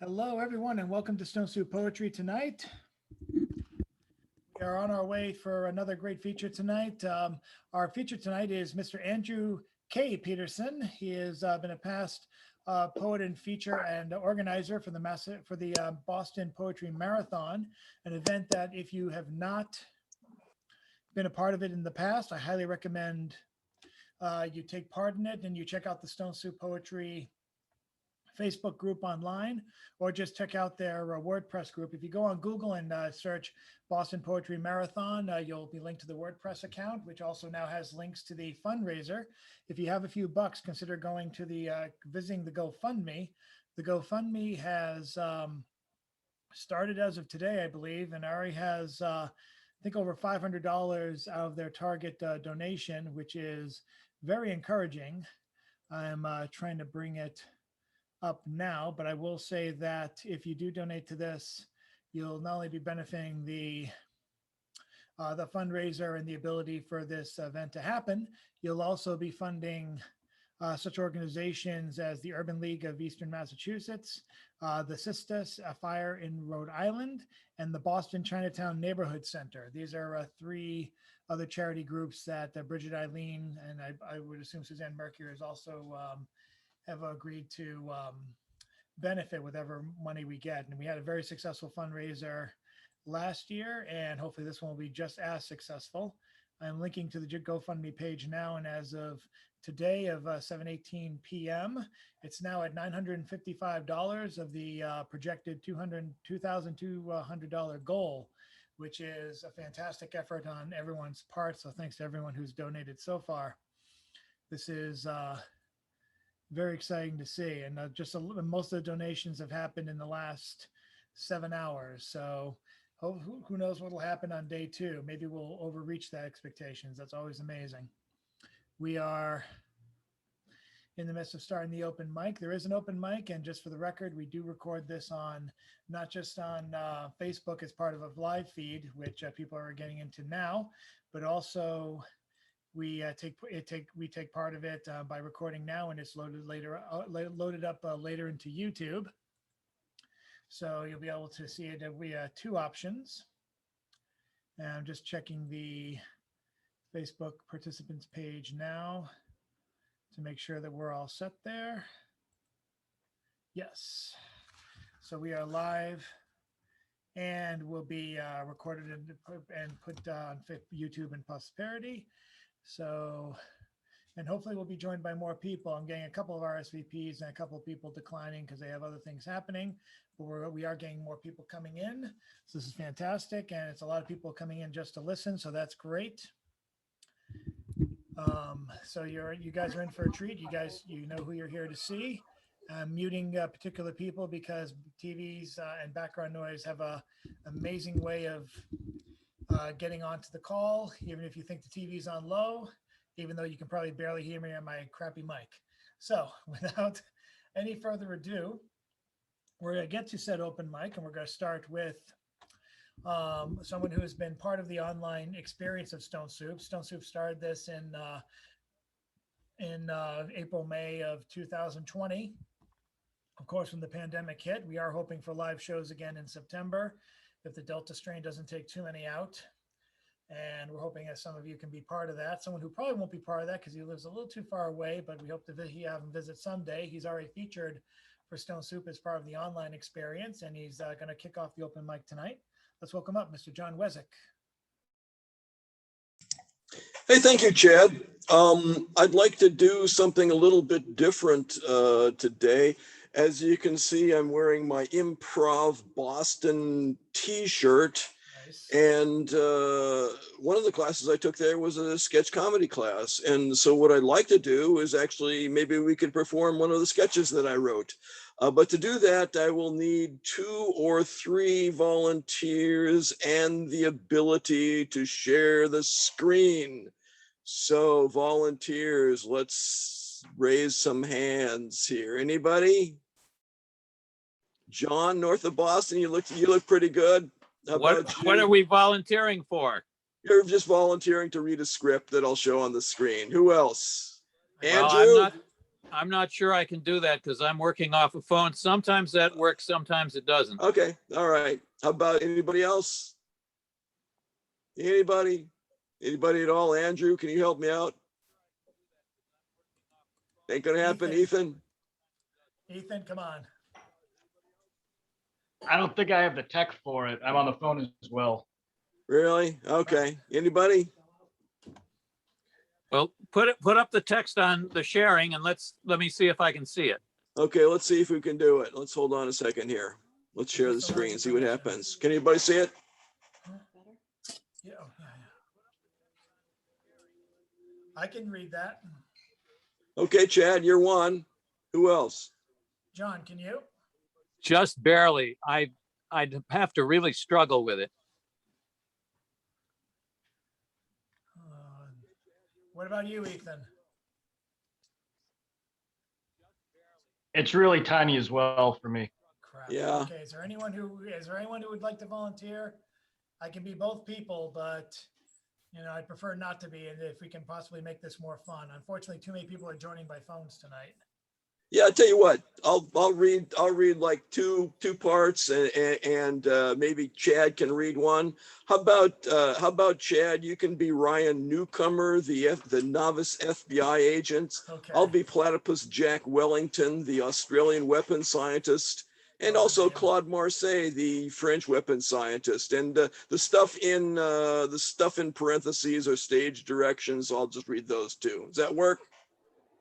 Hello, everyone, and welcome to Stone Soup Poetry tonight. We are on our way for another great feature tonight. Our feature tonight is Mr. Andrew K Peterson. He has been a past poet and feature and organizer for the Boston Poetry Marathon, an event that if you have not been a part of it in the past, I highly recommend you take part in it and you check out the Stone Soup Poetry Facebook group online, or just check out their WordPress group. If you go on Google and search Boston Poetry Marathon, you'll be linked to the WordPress account, which also now has links to the fundraiser. If you have a few bucks, consider going to the visiting the GoFundMe. The GoFundMe has started as of today, I believe, and already has I think over $500 out of their target donation, which is very encouraging. I'm trying to bring it up now, but I will say that if you do donate to this, you'll not only be benefiting the fundraiser and the ability for this event to happen, you'll also be funding such organizations as the Urban League of Eastern Massachusetts, the Sisters Fire in Rhode Island, and the Boston Chinatown Neighborhood Center. These are three other charity groups that Bridget, Eileen, and I would assume Suzanne Mercury is also have agreed to benefit whatever money we get. And we had a very successful fundraiser last year, and hopefully this one will be just as successful. I'm linking to the GoFundMe page now, and as of today of 7:18 p.m., it's now at $955 of the projected $2,200 goal, which is a fantastic effort on everyone's part. So thanks to everyone who's donated so far. This is very exciting to see, and most of the donations have happened in the last 7 hours. So who knows what will happen on day two? Maybe we'll overreach that expectations. That's always amazing. We are in the midst of starting the open mic. There is an open mic, and just for the record, we do record this on not just on Facebook as part of a live feed, which people are getting into now, but also we take part of it by recording now, and it's loaded up later into YouTube. So you'll be able to see it. We have two options. And I'm just checking the Facebook participants page now to make sure that we're all set there. Yes. So we are live, and will be recorded and put on YouTube and Prosperity. So, and hopefully we'll be joined by more people. I'm getting a couple of RSVPs and a couple of people declining because they have other things happening, but we are getting more people coming in. So this is fantastic. And it's a lot of people coming in just to listen. So that's great. So you guys are in for a treat. You know who you're here to see. I'm muting particular people because TVs and background noise have a amazing way of getting onto the call, even if you think the TV's on low, even though you can probably barely hear me on my crappy mic. So without any further ado, we're going to get to said open mic, and we're going to start with someone who has been part of the online experience of Stone Soup. Stone Soup started this in April, May of 2020. Of course, when the pandemic hit, we are hoping for live shows again in September, if the Delta strain doesn't take too many out. And we're hoping that some of you can be part of that. Someone who probably won't be part of that because he lives a little too far away, but we hope to have him visit someday. He's already featured for Stone Soup as part of the online experience, and he's going to kick off the open mic tonight. Let's welcome up Mr. John Wesek. Hey, thank you, Chad. I'd like to do something a little bit different today. As you can see, I'm wearing my Improv Boston t-shirt. Nice. And one of the classes I took there was a sketch comedy class. And so what I'd like to do is actually, maybe we could perform one of the sketches that I wrote. But to do that, I will need 2 or 3 volunteers and the ability to share the screen. So volunteers, let's raise some hands here. Anybody? John, north of Boston, you look pretty good. What are we volunteering for? You're just volunteering to read a script that I'll show on the screen. Who else? Well, Andrew? I'm not sure I can do that because I'm working off a phone. Sometimes that works, sometimes it doesn't. Okay, all right. How about anybody else? Anybody? Anybody at all? Andrew, can you help me out? Ain't gonna happen, Ethan? Ethan, come on. I don't think I have the tech for it. I'm on the phone as well. Really? Okay. Anybody? Well, put up the text on the sharing and let me see if I can see it. Okay, let's see if we can do it. Let's hold on a second here. Let's share the screen and see what happens. Can anybody see it? Yeah, I can read that. Okay, Chad, you're one. Who else? John, can you? Just barely. I'd have to really struggle with it. What about you, Ethan? It's really tiny as well for me. Crap. Yeah. Okay. Is there anyone who would like to volunteer? I can be both people, but I'd prefer not to be. And if we can possibly make this more fun. Unfortunately, too many people are joining by phones tonight. Yeah, I tell you what, I'll read like two parts and maybe Chad can read one. How about Chad? You can be Ryan Newcomer, the novice FBI agent. Okay. I'll be Platypus Jack Wellington, the Australian weapons scientist, and also Claude Marseille, the French weapons scientist. And the stuff in parentheses or stage directions, I'll just read those too. Does that work?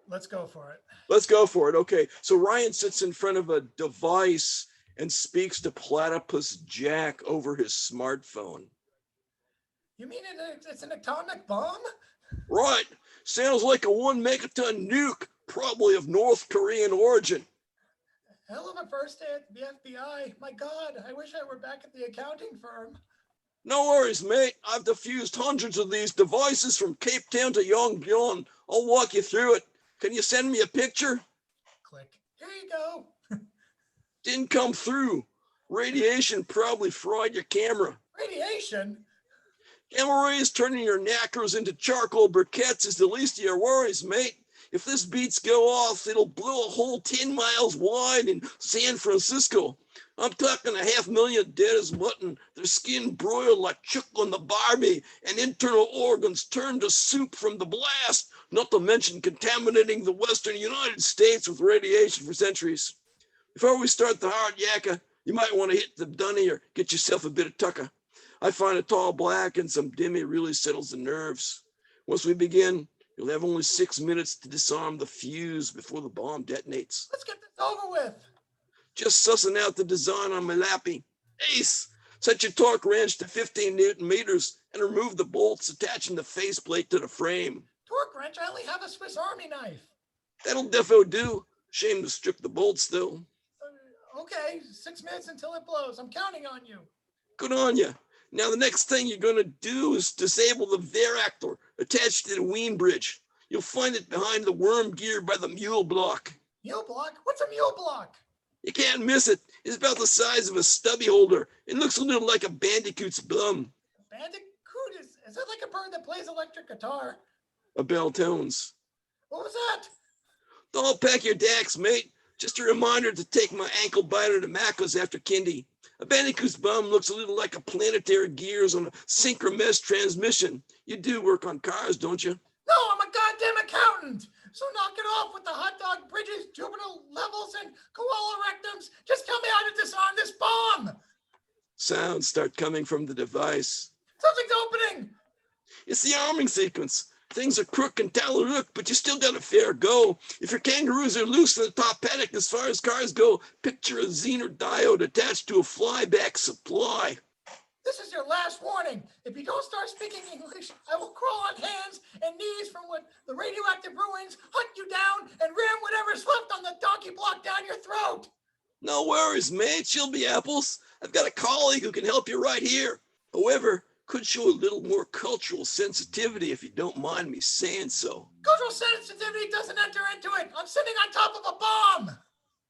Let's go for it. Let's go for it. Okay. So Ryan sits in front of a device and speaks to Platypus Jack over his smartphone. You mean it's an atomic bomb? Right. Sounds like a 1 megaton nuke, probably of North Korean origin. Hell of a first day at the FBI. My God, I wish I were back at the accounting firm. No worries, mate. I've diffused hundreds of these devices from Cape Town to Yongbyon. I'll walk you through it. Can you send me a picture? Click. Here you go. Didn't come through. Radiation probably fried your camera. Radiation? Gamma rays turning your knackers into charcoal briquettes is the least of your worries, mate. If this beats go off, it'll blow a hole 10 miles wide in San Francisco. I'm talking 500,000 dead as mutton, their skin broiled like Chuck on the Barbie, and internal organs turned to soup from the blast, not to mention contaminating the Western United States with radiation for centuries. Before we start the hard yakka, you might want to hit the dunny or get yourself a bit of tucker. I find a tall black and some dimmy really settles the nerves. Once we begin, you'll have only 6 minutes to disarm the fuse before the bomb detonates. Let's get this over with. Just sussing out the design on my lappy. Ace, set your torque wrench to 15 Newton meters and remove the bolts attaching the faceplate to the frame. Torque wrench? I only have a Swiss Army knife. That'll defo do. Shame to strip the bolts though. Okay, 6 minutes until it blows. I'm counting on you. Good on you. Now the next thing you're gonna do is disable the Varactor attached to the Wien bridge. You'll find it behind the worm gear by the mule block. Mule block? What's a mule block? You can't miss it. It's about the size of a stubby holder. It looks a little like a bandicoot's bum. Bandicoot? Is that like a bird that plays electric guitar? A bell tones. What was that? Don't pack your dacks, mate. Just a reminder to take my ankle biter to Macca's after kindy. A bandicoot's bum looks a little like a planetary gears on a synchromesh transmission. You do work on cars, don't you? No, I'm a goddamn accountant. So knock it off with the hot dog bridges, Jupiter levels, and koala rectums. Just tell me how to disarm this bomb. Sounds start coming from the device. Something's opening. It's the arming sequence. Things are crook and tallaruk, but you still got a fair go. If your kangaroos are loose in the top paddock as far as cars go, picture a Zener diode attached to a flyback supply. This is your last warning. If you don't start speaking English, I will crawl on hands and knees from the radioactive ruins, hunt you down, and ram whatever's left on the donkey block down your throat. No worries, mate. She'll be apples. I've got a colleague who can help you right here. However, could show a little more cultural sensitivity if you don't mind me saying so. Cultural sensitivity doesn't enter into it. I'm sitting on top of a bomb.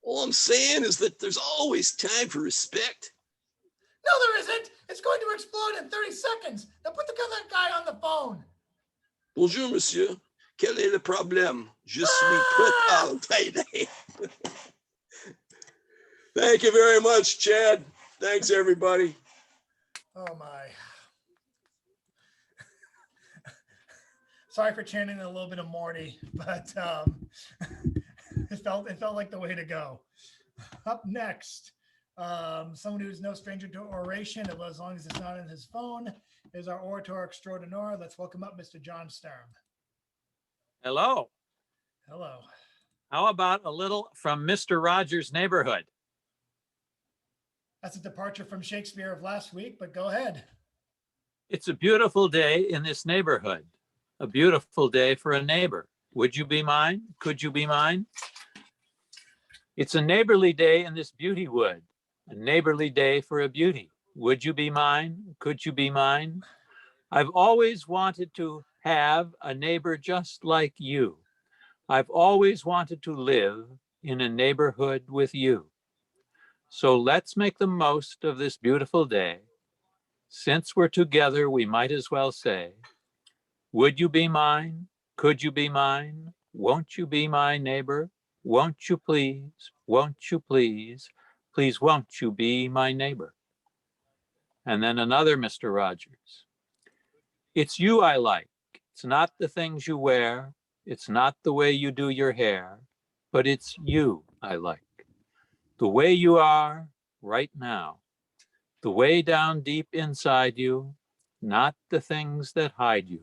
All I'm saying is that there's always time for respect. No, there isn't. It's going to explode in 30 seconds. Now put the other guy on the phone. Bonjour, monsieur. Quel est le problème? Je suis prêt à t'aider. Thank you very much, Chad. Thanks, everybody. Oh my. Sorry for chanting a little bit of Morty, but it felt like the way to go. Up next, someone who's no stranger to oration, as long as it's not in his phone, is our orator extraordinaire. Let's welcome up Mr. John Sturm. Hello. Hello. How about a little from Mr. Rogers' Neighborhood? That's a departure from Shakespeare of last week, but go ahead. It's a beautiful day in this neighborhood. A beautiful day for a neighbor. Would you be mine? Could you be mine? It's a neighborly day in this beauty wood. A neighborly day for a beauty. Would you be mine? Could you be mine? I've always wanted to have a neighbor just like you. I've always wanted to live in a neighborhood with you. So let's make the most of this beautiful day. Since we're together, we might as well say, would you be mine? Could you be mine? Won't you be my neighbor? Won't you please? Won't you please? Please, won't you be my neighbor? And then another Mr. Rogers. It's you I like. It's not the things you wear. It's not the way you do your hair, but it's you I like. The way you are right now, the way down deep inside you, not the things that hide you.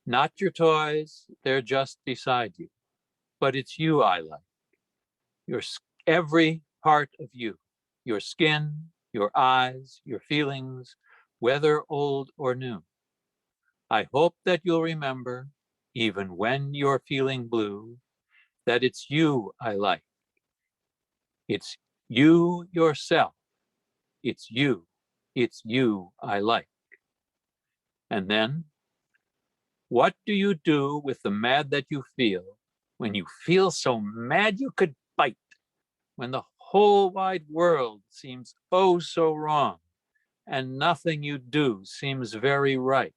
Not your toys, they're just beside you, but it's you I like. Your every part of you, your skin, your eyes, your feelings, whether old or new. I hope that you'll remember, even when you're feeling blue, that it's you I like. It's you yourself. It's you I like. And then, what do you do with the mad that you feel when you feel so mad you could bite? When the whole wide world seems oh so wrong and nothing you do seems very right?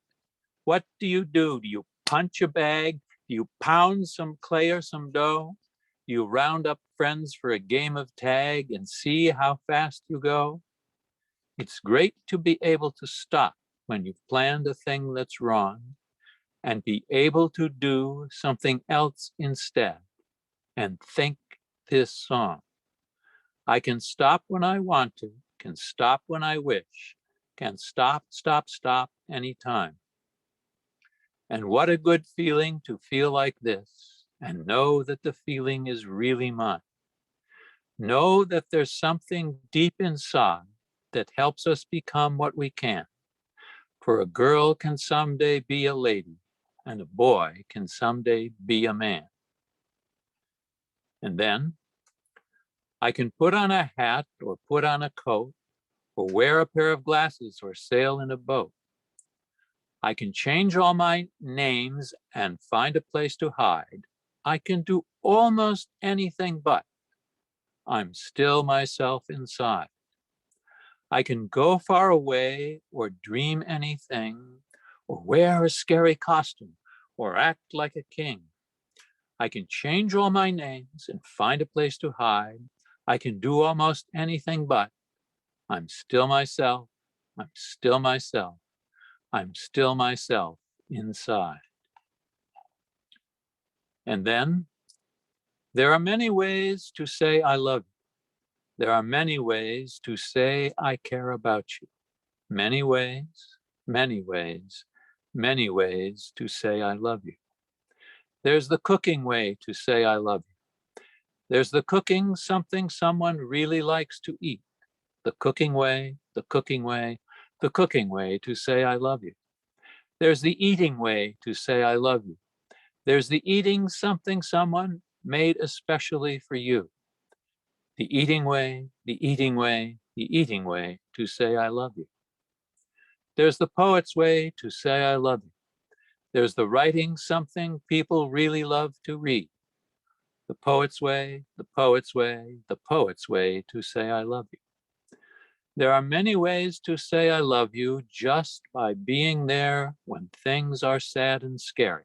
What do you do? Do you punch a bag? Do you pound some clay or some dough? Do you round up friends for a game of tag and see how fast you go? It's great to be able to stop when you've planned a thing that's wrong and be able to do something else instead and think this song. I can stop when I want to, can stop when I wish, can stop anytime. And what a good feeling to feel like this and know that the feeling is really mine. Know that there's something deep inside that helps us become what we can. For a girl can someday be a lady and a boy can someday be a man. And then I can put on a hat or put on a coat or wear a pair of glasses or sail in a boat. I can change all my names and find a place to hide. I can do almost anything, but I'm still myself inside. I can go far away or dream anything or wear a scary costume or act like a king. I can change all my names and find a place to hide. I can do almost anything, but I'm still myself. I'm still myself. I'm still myself inside. And then there are many ways to say I love you. There are many ways to say I care about you. Many ways, many ways, many ways to say I love you. There's the cooking way to say I love you. There's the cooking something someone really likes to eat. The cooking way, the cooking way, the cooking way to say I love you. There's the eating way to say I love you. There's the eating something someone made especially for you. The eating way, the eating way, the eating way to say I love you. There's the poet's way to say I love you. There's the writing something people really love to read. The poet's way, the poet's way, the poet's way to say I love you. There are many ways to say I love you just by being there when things are sad and scary.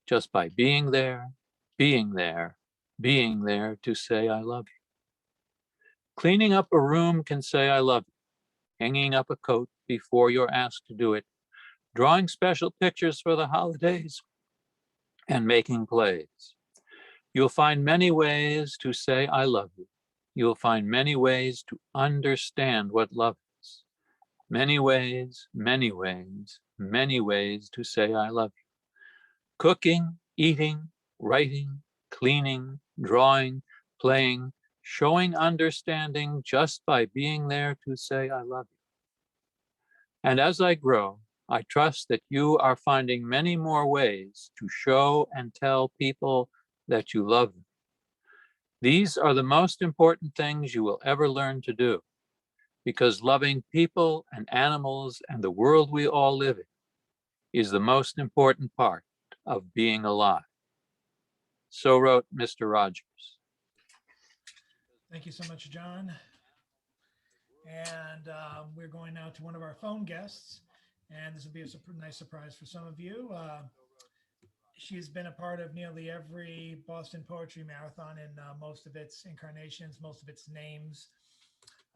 Just by being there, being there, being there to say I love you. Cleaning up a room can say I love you. Hanging up a coat before you're asked to do it. Drawing special pictures for the holidays and making plays. You'll find many ways to say I love you. You'll find many ways to understand what love is. Many ways, many ways, many ways to say I love you. Cooking, eating, writing, cleaning, drawing, playing, showing understanding just by being there to say I love you. And as I grow, I trust that you are finding many more ways to show and tell people that you love them. These are the most important things you will ever learn to do, because loving people and animals and the world we all live in is the most important part of being alive. So wrote Mr. Rogers. Thank you so much, John. And we're going now to one of our phone guests, and this will be a nice surprise for some of you. She's been a part of nearly every Boston Poetry Marathon in most of its incarnations, most of its names.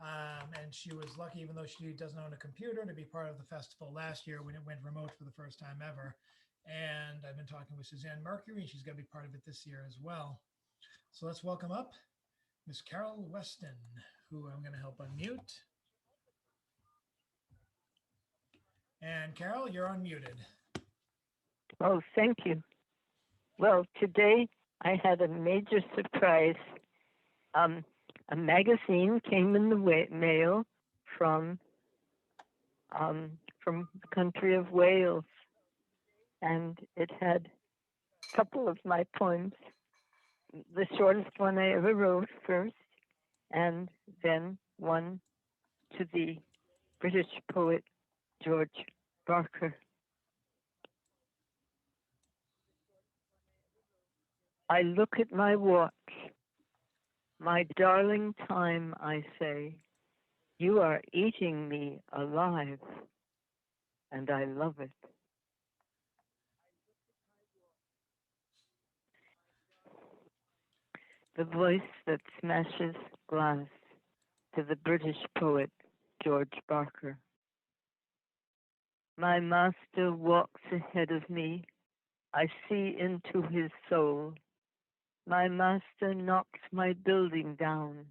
And she was lucky, even though she doesn't own a computer, to be part of the festival last year when it went remote for the first time ever. And I've been talking with Suzanne Mercury, and she's going to be part of it this year as well. So let's welcome up Miss Carol Weston, who I'm going to help unmute. And Carol, you're unmuted. Oh, thank you. Well, today I had a major surprise. A magazine came in the mail from the country of Wales, and it had a couple of my poems. The shortest one I ever wrote first, and then one to the British poet George Barker. I look at my watch, my darling time, I say, you are eating me alive, and I love it. The voice that smashes glass, to the British poet George Barker. My master walks ahead of me, I see into his soul. My master knocks my building down,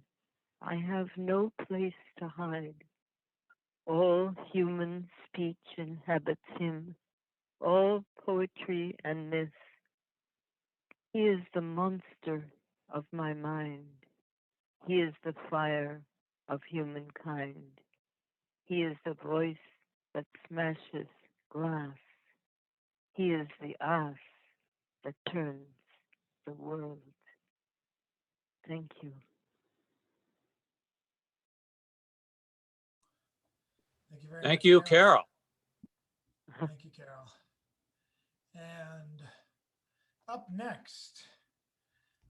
I have no place to hide. All human speech inhabits him, all poetry and myth. He is the monster of my mind. He is the fire of humankind. He is the voice that smashes glass. He is the ass that turns the world. Thank you. Thank you very Thank much, you, Carol. Carol. Thank you, Carol. And up next,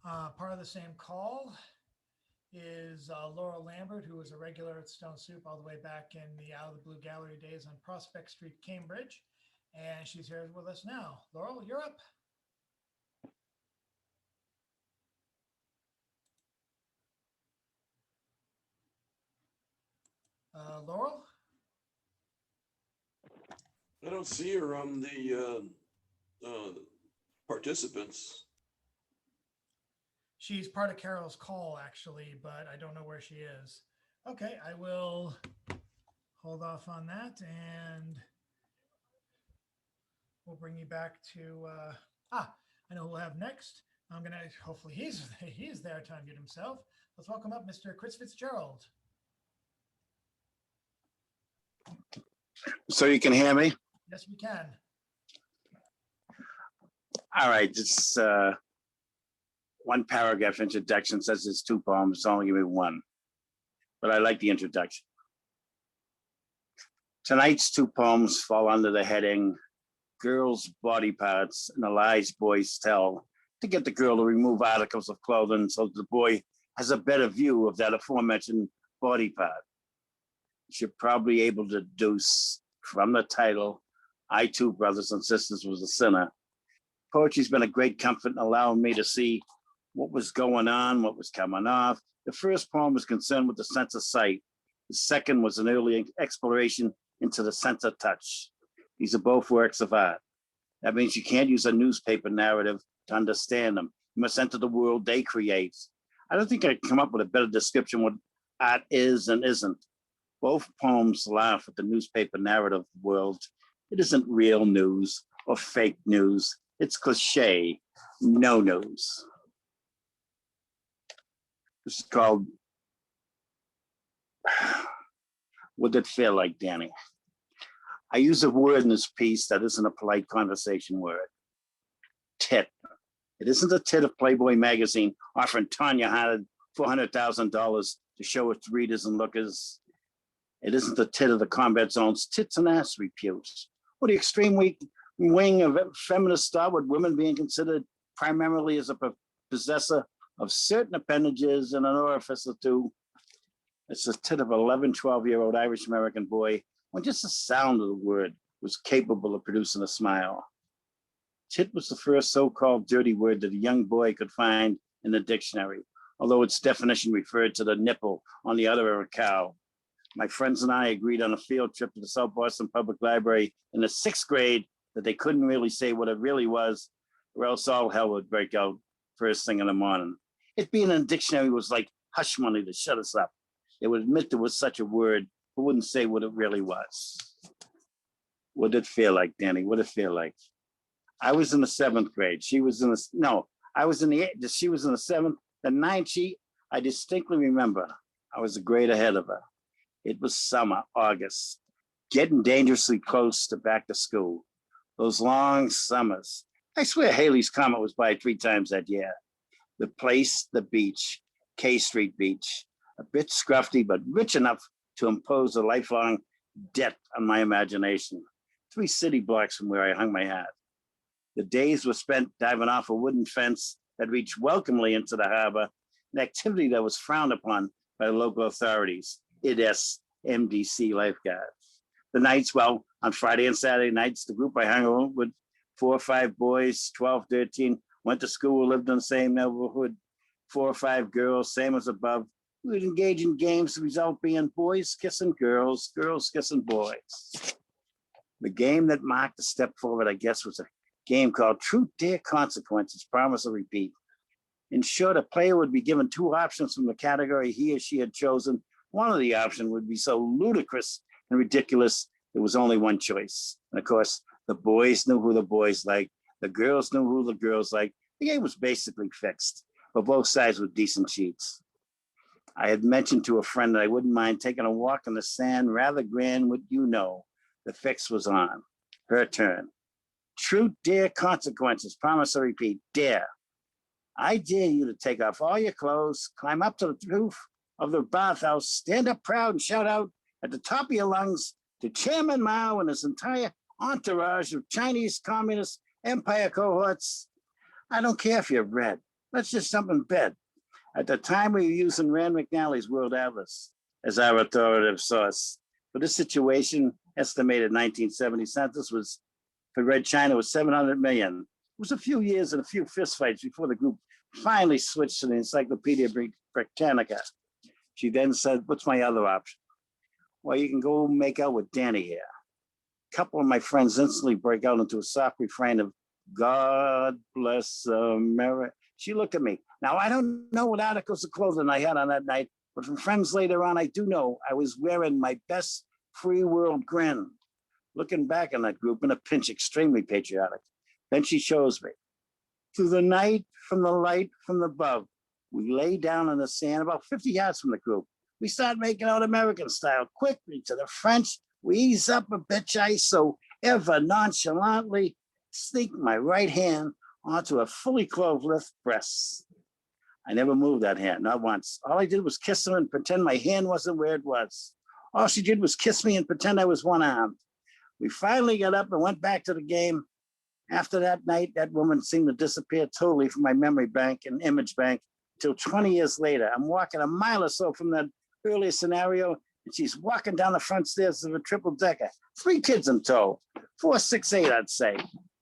part of the same call is Laura Lambert, who was a regular at Stone Soup all the way back in the Out of the Blue Gallery days on Prospect Street, Cambridge. And she's here with us now. Laurel, you're up. Laurel? I don't see her on the participants. She's part of Carol's call, actually, but I don't know where she is. Okay, I will hold off on that, and we'll bring you back to, I know who we'll have next. I'm going to, hopefully he's there to unmute himself. Let's welcome up Mr. Chris Fitzgerald. So you can hear me? Yes, we can. All right, just one paragraph introduction says it's 2 poems, so only give me one. But I like the introduction. Tonight's 2 poems fall under the heading, Girls' Body Parts and the Lies Boys Tell, to get the girl to remove articles of clothing so the boy has a better view of that aforementioned body part. You're probably able to deduce from the title, I Too, Brothers and Sisters, Was a Sinner. Poetry's been a great comfort in allowing me to see what was going on, what was coming off. The first poem was concerned with the sense of sight. The second was an early exploration into the sense of touch. These are both works of art. That means you can't use a newspaper narrative to understand them. You must enter the world they create. I don't think I can come up with a better description of what art is and isn't. Both poems laugh at the newspaper narrative world. It isn't real news or fake news. It's cliche, no news. This is called What Did It Feel Like, Danny? I use a word in this piece that isn't a polite conversation word. Tit. It isn't a tit of Playboy magazine offering Tanya Harding $400,000 to show its readers and lookers. It isn't the tit of the combat zone's tits and ass reputes, or the extreme wing of feminist thought with women being considered primarily as a possessor of certain appendages and an orifice or two. It's the tit of an 11, 12-year-old Irish-American boy when just the sound of the word was capable of producing a smile. Tit was the first so-called dirty word that a young boy could find in the dictionary, although its definition referred to the nipple on the udder of a cow. My friends and I agreed on a field trip to the South Boston Public Library in the 6th grade that they couldn't really say what it really was, or else all hell would break out first thing in the morning. It being in a dictionary was like hush money to shut us up. They would admit there was such a word, but wouldn't say what it really was. What did it feel like, Danny? What did it feel like? I was in the 7th grade. She was in the, no, I was in the 8th. She was in the 7th. The 9th, I distinctly remember I was a grade ahead of her. It was summer, August, getting dangerously close to back to school. Those long summers. I swear Haley's Comet was by 3 times that year. The place, the beach, K Street Beach, a bit scruffy, but rich enough to impose a lifelong debt on my imagination. 3 city blocks from where I hung my hat. The days were spent diving off a wooden fence that reached welcomely into the harbor, an activity that was frowned upon by local authorities. It MDC lifeguards. The nights, well, on Friday and Saturday nights, the group I hung around with 4 or 5 boys, 12, 13, went to school, lived in the same neighborhood, 4 or 5 girls, same as above. We would engage in games, the result being boys kissing girls, girls kissing boys. The game that marked the step forward, I guess, was a game called Truth, Dare, Consequences, Promise or Repeat. In short, a player would be given 2 options from the category he or she had chosen. One of the options would be so ludicrous and ridiculous, there was only one choice. And of course, the boys knew who the boys liked. The girls knew who the girls liked. The game was basically fixed, but both sides were decent cheats. I had mentioned to a friend that I wouldn't mind taking a walk in the sand, rather grand, what you know. The fix was on. Her turn. Truth, dare, consequences, promise or repeat, dare. I dare you to take off all your clothes, climb up to the roof of the bathhouse, stand up proud and shout out at the top of your lungs to Chairman Mao and his entire entourage of Chinese Communist Empire cohorts. I don't care if you're red. Let's just jump in bed. At the time, we were using Rand McNally's World Atlas as our authoritative source. For this situation, estimated 1970 census was for Red China was 700 million. It was a few years and a few fistfights before the group finally switched to the Encyclopedia Britannica. She then said, what's my other option? Well, you can go make out with Danny here. A couple of my friends instantly break out into a soft refrain of God bless America. She looked at me. Now, I don't know what articles of clothing I had on that night, but from friends later on, I do know I was wearing my best free world grin. Looking back on that group in a pinch, extremely patriotic. Then she shows me. Through the night, from the light, from the above, we lay down in the sand about 50 yards from the group. We start making out American style, quickly to the French. We ease up a bitch ice so ever nonchalantly sneak my right hand onto a fully clothed left breast. I never moved that hand, not once. All I did was kiss her and pretend my hand wasn't where it was. All she did was kiss me and pretend I was one-armed. We finally got up and went back to the game. After that night, that woman seemed to disappear totally from my memory bank and image bank until 20 years later. I'm walking a mile or so from that earlier scenario, And she's walking down the front stairs of a triple decker, 3 kids in tow, 4, 6, 8, I'd say.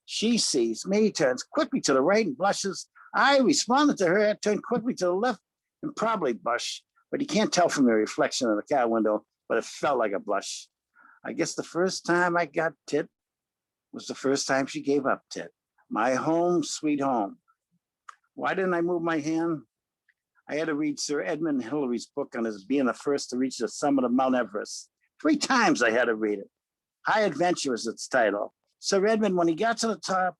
She sees me, turns quickly to the right and blushes. I responded to her, turned quickly to the left and probably blushed, but you can't tell from the reflection in the car window, but it felt like a blush. I guess the first time I got tit was the first time she gave up tit. My home, sweet home. Why didn't I move my hand? I had to read Sir Edmund Hillary's book on his being the first to reach the summit of Mount Everest. 3 times I had to read it. High Adventure is its title. Sir Edmund, when he got to the top,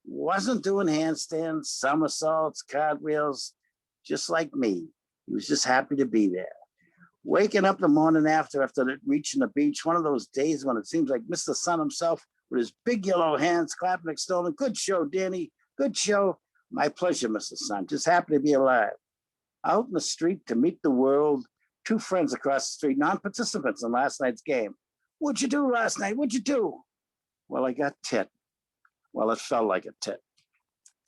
wasn't doing handstands, somersaults, cartwheels, just like me. He was just happy to be there. Waking up the morning after reaching the beach, one of those days when it seems like Mr. Sun himself with his big yellow hands clapping, extolling, good show, Danny, good show. My pleasure, Mr. Sun, just happy to be alive. Out in the street to meet the world, 2 friends across the street, non-participants in last night's game. What'd you do last night? What'd you do? Well, I got tit. Well, it felt like a tit.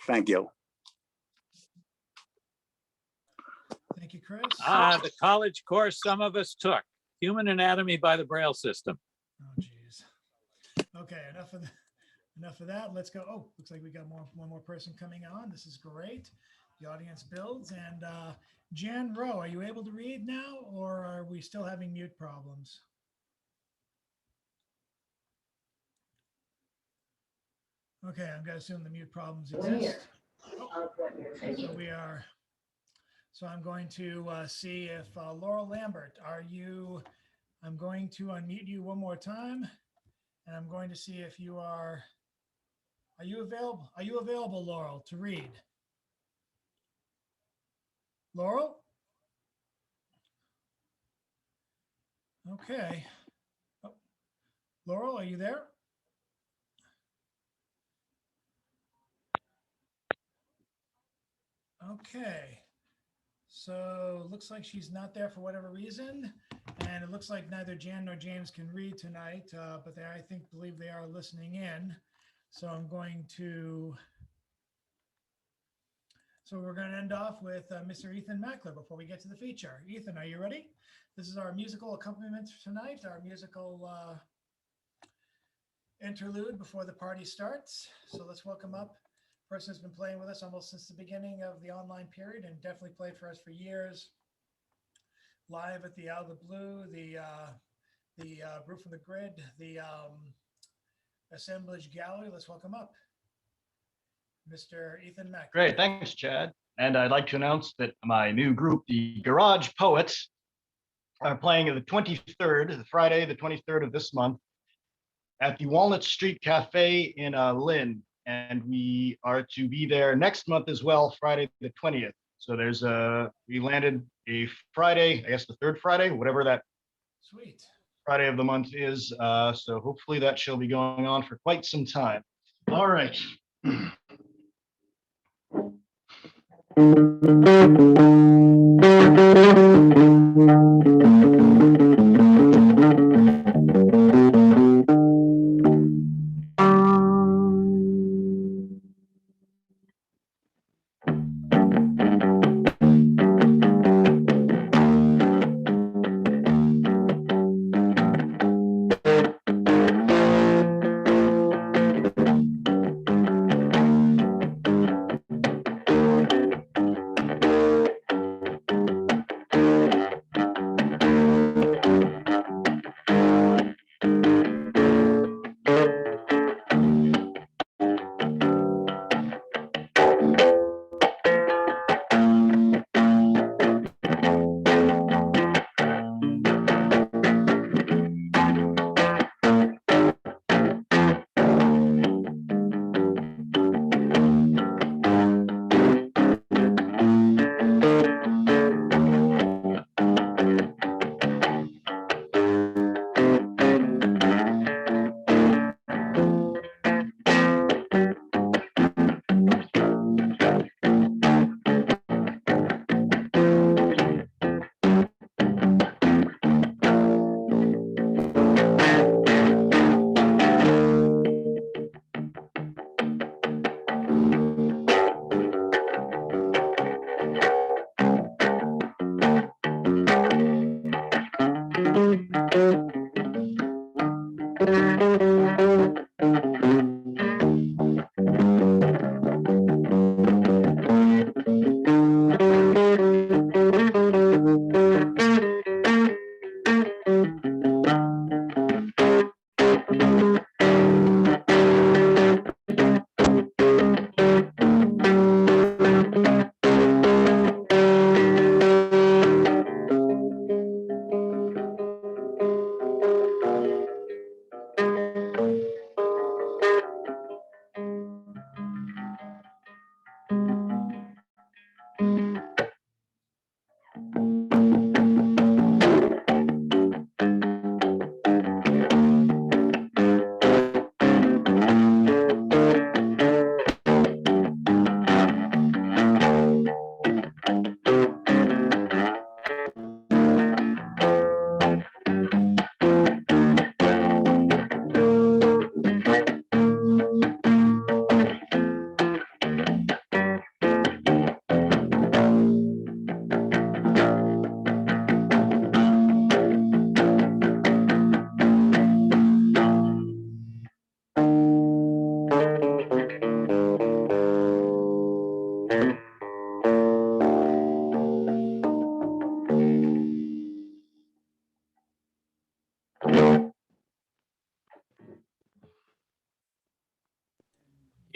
Thank you. Thank you, Chris. The college course some of us took, Human Anatomy by the Braille System. Oh, geez. Okay, enough of that. Let's go. Oh, looks like we got one more person coming on. This is great. The audience builds. And Jan Rowe, are you able to read now, or are we still having mute problems? Okay, I'm going to assume the mute problems exist. So we are. So I'm going to see if Laurel Lambert, I'm going to unmute you one more time, and I'm going to see if you are you available? Are you available, Laurel, to read? Laurel? Okay. Oh. Laurel, are you there? Okay. So looks like she's not there for whatever reason. And it looks like neither Jan nor James can read tonight, but I believe they are listening in. So we're going to end off with Mr. Ethan Mackler before we get to the feature. Ethan, are you ready? This is our musical accompaniment tonight, our musical interlude before the party starts. So let's welcome up a person who's been playing with us almost since the beginning of the online period and definitely played for us for years. Live at the Out of the Blue, the Brew from the Grid, the Assemblage Gallery. Let's welcome up Mr. Ethan Mackler. Great, thanks, Chad. And I'd like to announce that my new group, the Garage Poets, are playing the 23rd, Friday, the 23rd of this month, at the Walnut Street Cafe in Lynn. And we are to be there next month as well, Friday the 20th. So we landed a Friday, I guess the 3rd Friday, whatever that Sweet. Friday of the month is. So hopefully that shall be going on for quite some time. All right.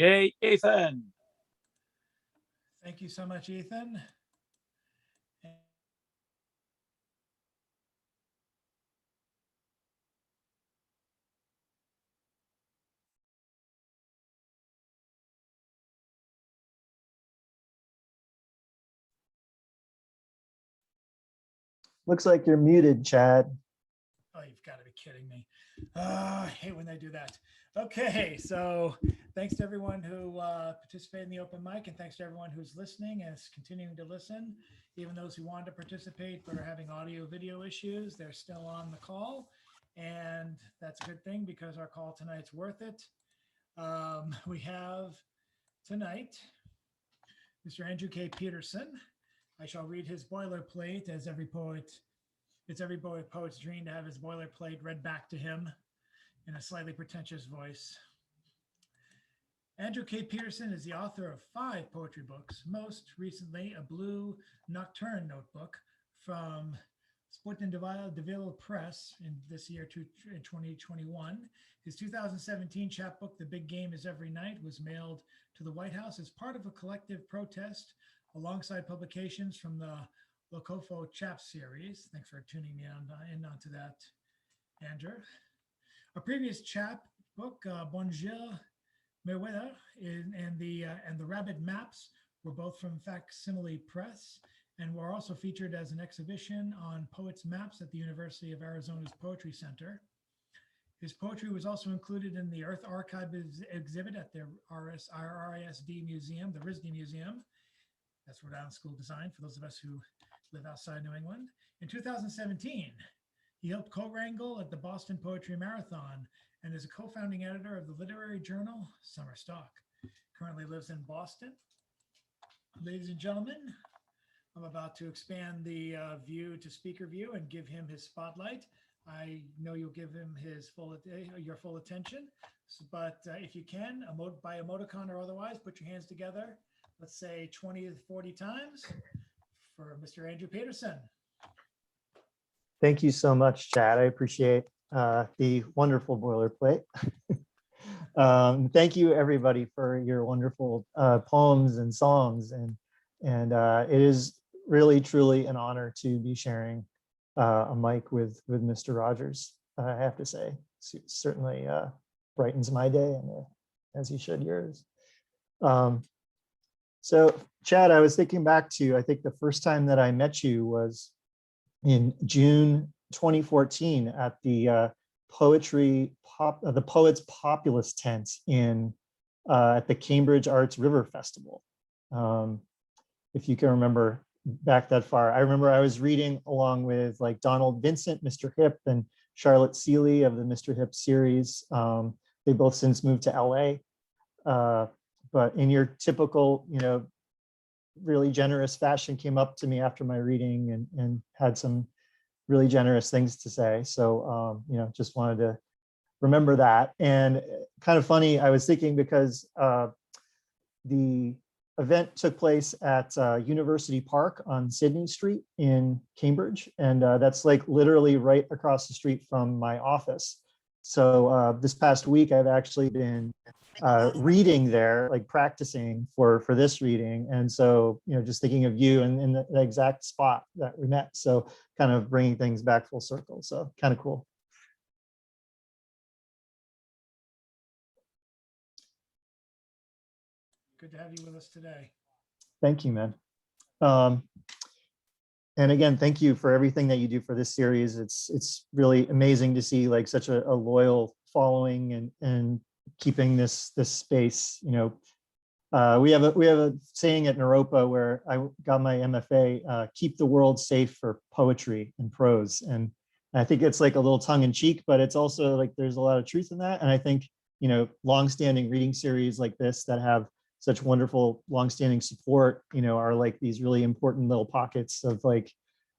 Yay, Ethan. Thank you so much, Ethan. Looks like you're muted, Chad. Oh, you've got to be kidding me. I hate when they do that. Okay, so thanks to everyone who participated in the open mic, and thanks to everyone who's listening and is continuing to listen. Even those who wanted to participate but are having audio video issues, they're still on the call. And that's a good thing because our call tonight's worth it. We have tonight Mr. Andrew K. Peterson. I shall read his boilerplate as every poet. It's every poet's dream to have his boilerplate read back to him in a slightly pretentious voice. Andrew K. Peterson is the author of 5 poetry books, most recently a blue Nocturne notebook from Spuyten Duyvil Press in this year, 2021. His 2017 chapbook, The Big Game is Every Night, was mailed to the White House as part of a collective protest alongside publications from the Locofo Chap series. Thanks for tuning me in onto that, Andrew. A previous chap book, Bonjour Merweather, and the Rabbit Maps were both from Facsimile Press and were also featured as an exhibition on Poets Maps at the University of Arizona's Poetry Center. His poetry was also included in the Earth Archive exhibit at the RISD Museum, the RISD Museum. That's Rhode Island School of Design for those of us who live outside New England. In 2017, he helped co-wrangle at the Boston Poetry Marathon and is a co-founding editor of the literary journal Summer Stock. Currently lives in Boston. Ladies and gentlemen, I'm about to expand the view to speaker view and give him his spotlight. I know you'll give him his your full attention, but if you can, by emoticon or otherwise, put your hands together. Let's say 20 to 40 times for Mr. Andrew Peterson. Thank you so much, Chad. I appreciate the wonderful boilerplate. Thank you, everybody, for your wonderful poems and songs. And it is really, truly an honor to be sharing a mic with Mr. Rogers, I have to say. Certainly brightens my day, and as he should yours. So, Chad, I was thinking back to, I think the first time that I met you was in June 2014 at the the Poets Populous tent at the Cambridge Arts River Festival. If you can remember back that far. I remember I was reading along with like Donald Vincent, Mr. Hip, and Charlotte Seeley of the Mr. Hip series. They both since moved to LA. But in your typical, really generous fashion, came up to me after my reading and had some really generous things to say. So, just wanted to remember that. And kind of funny, I was thinking because the event took place at University Park on Sydney Street in Cambridge. And that's like literally right across the street from my office. So this past week, I've actually been reading there, like practicing for this reading. And so, just thinking of you and in the exact spot that we met. So kind of bringing things back full circle. So kind of cool. Good to have you with us today. Thank you, man. And again, thank you for everything that you do for this series. It's really amazing to see like such a loyal following and keeping this space. We have a saying at Naropa where I got my MFA, keep the world safe for poetry and prose. And I think it's like a little tongue in cheek, but it's also like there's a lot of truth in that. And I think, longstanding reading series like this that have such wonderful longstanding support, are like these really important little pockets of like,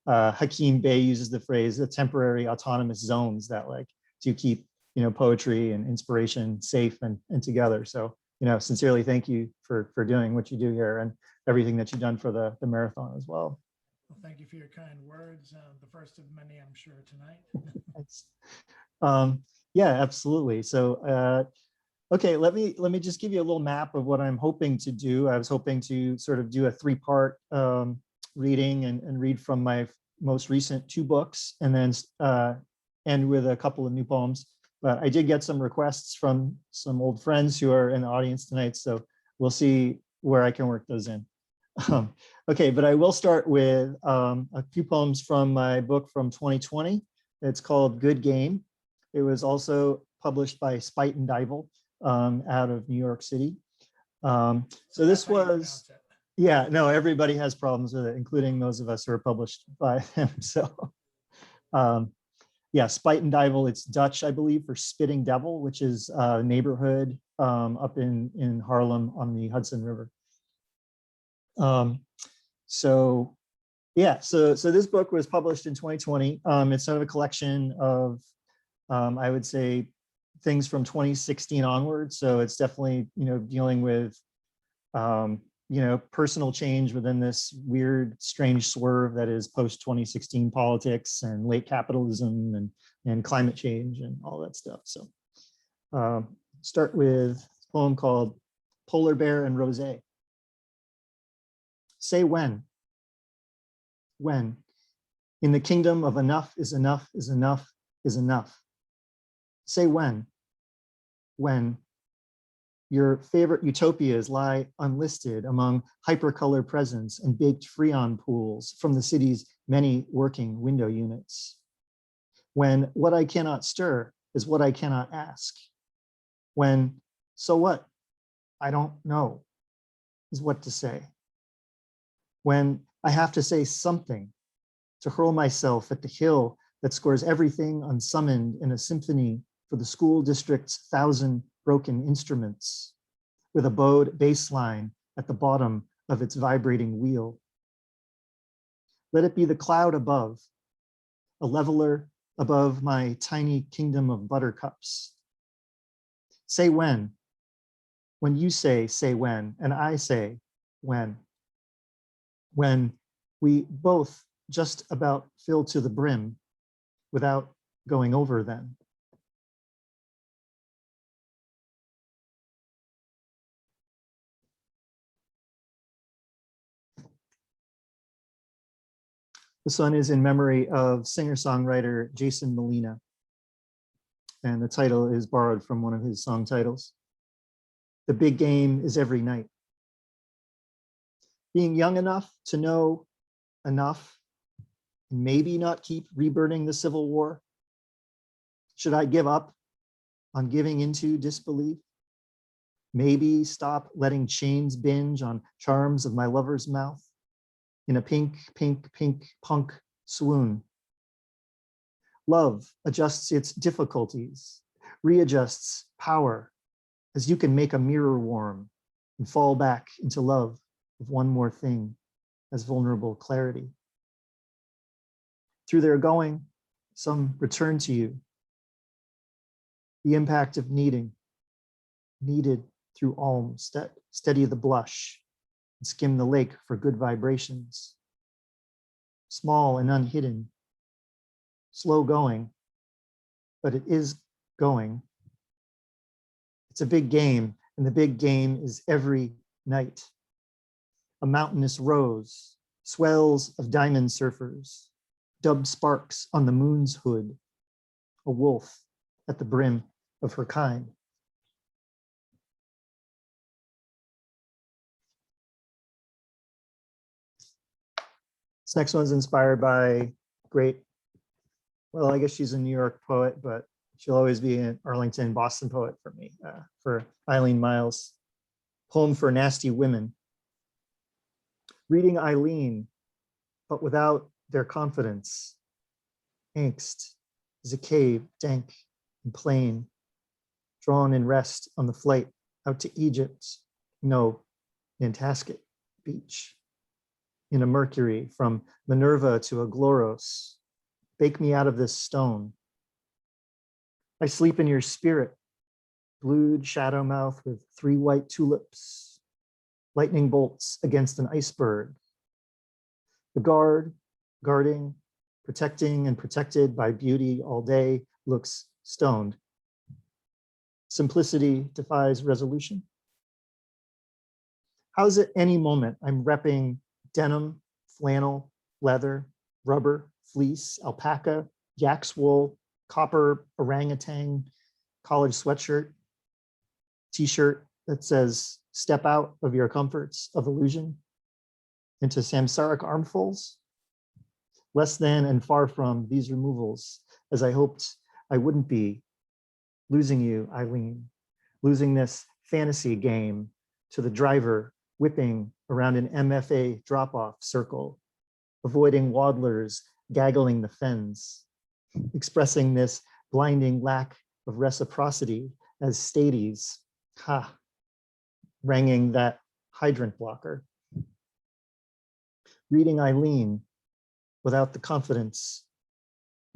Hakeem Bey uses the phrase, the temporary autonomous zones that like to keep, poetry and inspiration safe and together. So, sincerely thank you for doing what you do here and everything that you've done for the marathon as well. Well, thank you for your kind words. The first of many, I'm sure, tonight. Thanks. Yeah, absolutely. So Okay, let me just give you a little map of what I'm hoping to do. I was hoping to sort of do a three-part reading and read from my most recent two books, and then end with a couple of new poems. But I did get some requests from some old friends who are in the audience tonight, so we'll see where I can work those in. Okay, but I will start with a few poems from my book from 2020. It's called Good Game. It was also published by Spuyten Duyvil out of New York City. So this That's how you was, pronounce it. yeah, no, everybody has problems with it, including those of us who are published by him. So yeah, Spuyten Duyvil, it's Dutch, I believe, for spitting devil, which is a neighborhood up in Harlem on the Hudson River. So yeah, so this book was published in 2020. It's sort of a collection of, I would say, things from 2016 onwards. So it's definitely, dealing with, personal change within this weird, strange swerve that is post 2016 politics and late capitalism and climate change and all that stuff. So start with a poem called Polar Bear and Rosé. Say when in the kingdom of enough is enough is enough is enough. Say when your favorite utopias lie unlisted among hypercolor presents and baked Freon pools from the city's many working window units. When what I cannot stir is what I cannot ask. When, so what? I don't know, is what to say. When I have to say something to hurl myself at the hill that scores everything unsummoned in a symphony for the school district's 1,000 broken instruments, with a bowed bass line at the bottom of its vibrating wheel. Let it be the cloud above, a leveler above my tiny kingdom of buttercups. Say when you say when, and I say when we both just about fill to the brim without going over then. This one is in memory of singer-songwriter Jason Molina, and the title is borrowed from one of his song titles. The big game is every night. Being young enough to know enough, and maybe not keep reburning the Civil War. Should I give up on giving into disbelief? Maybe stop letting chains binge on charms of my lover's mouth in a pink, pink, pink punk swoon. Love adjusts its difficulties, readjusts power, as you can make a mirror warm and fall back into love of one more thing as vulnerable clarity. Through their going, some return to you. The impact of needed through alms that steady the blush and skim the lake for good vibrations. Small and unhidden, slow going, but it is going. It's a big game, and the big game is every night. A mountainous rose, swells of diamond surfers, dubbed sparks on the moon's hood, a wolf at the brim of her kind. This next one's inspired by great, well, I guess she's a New York poet, but she'll always be an Arlington, Boston poet for me, for Eileen Miles. Poem for Nasty Women. Reading Eileen, but without their confidence. Angst is a cave, dank and plain, drawn in rest on the flight out to Egypt, no, Nantasket Beach. In a Mercury from Minerva to a Gloros, bake me out of this stone. I sleep in your spirit, blued shadow mouth with 3 white tulips, lightning bolts against an iceberg. The guarding, protecting and protected by beauty all day looks stoned. Simplicity defies resolution. How's at any moment I'm repping denim, flannel, leather, rubber, fleece, alpaca, yak's wool, copper, orangutan, collared sweatshirt, t-shirt that says, step out of your comforts of illusion into samsaric armfuls? Less than and far from these removals, as I hoped I wouldn't be, losing you, Eileen, losing this fantasy game to the driver whipping around an MFA drop-off circle, avoiding waddlers gaggling the fens, expressing this blinding lack of reciprocity as stadies, ranging that hydrant blocker. Reading Eileen without the confidence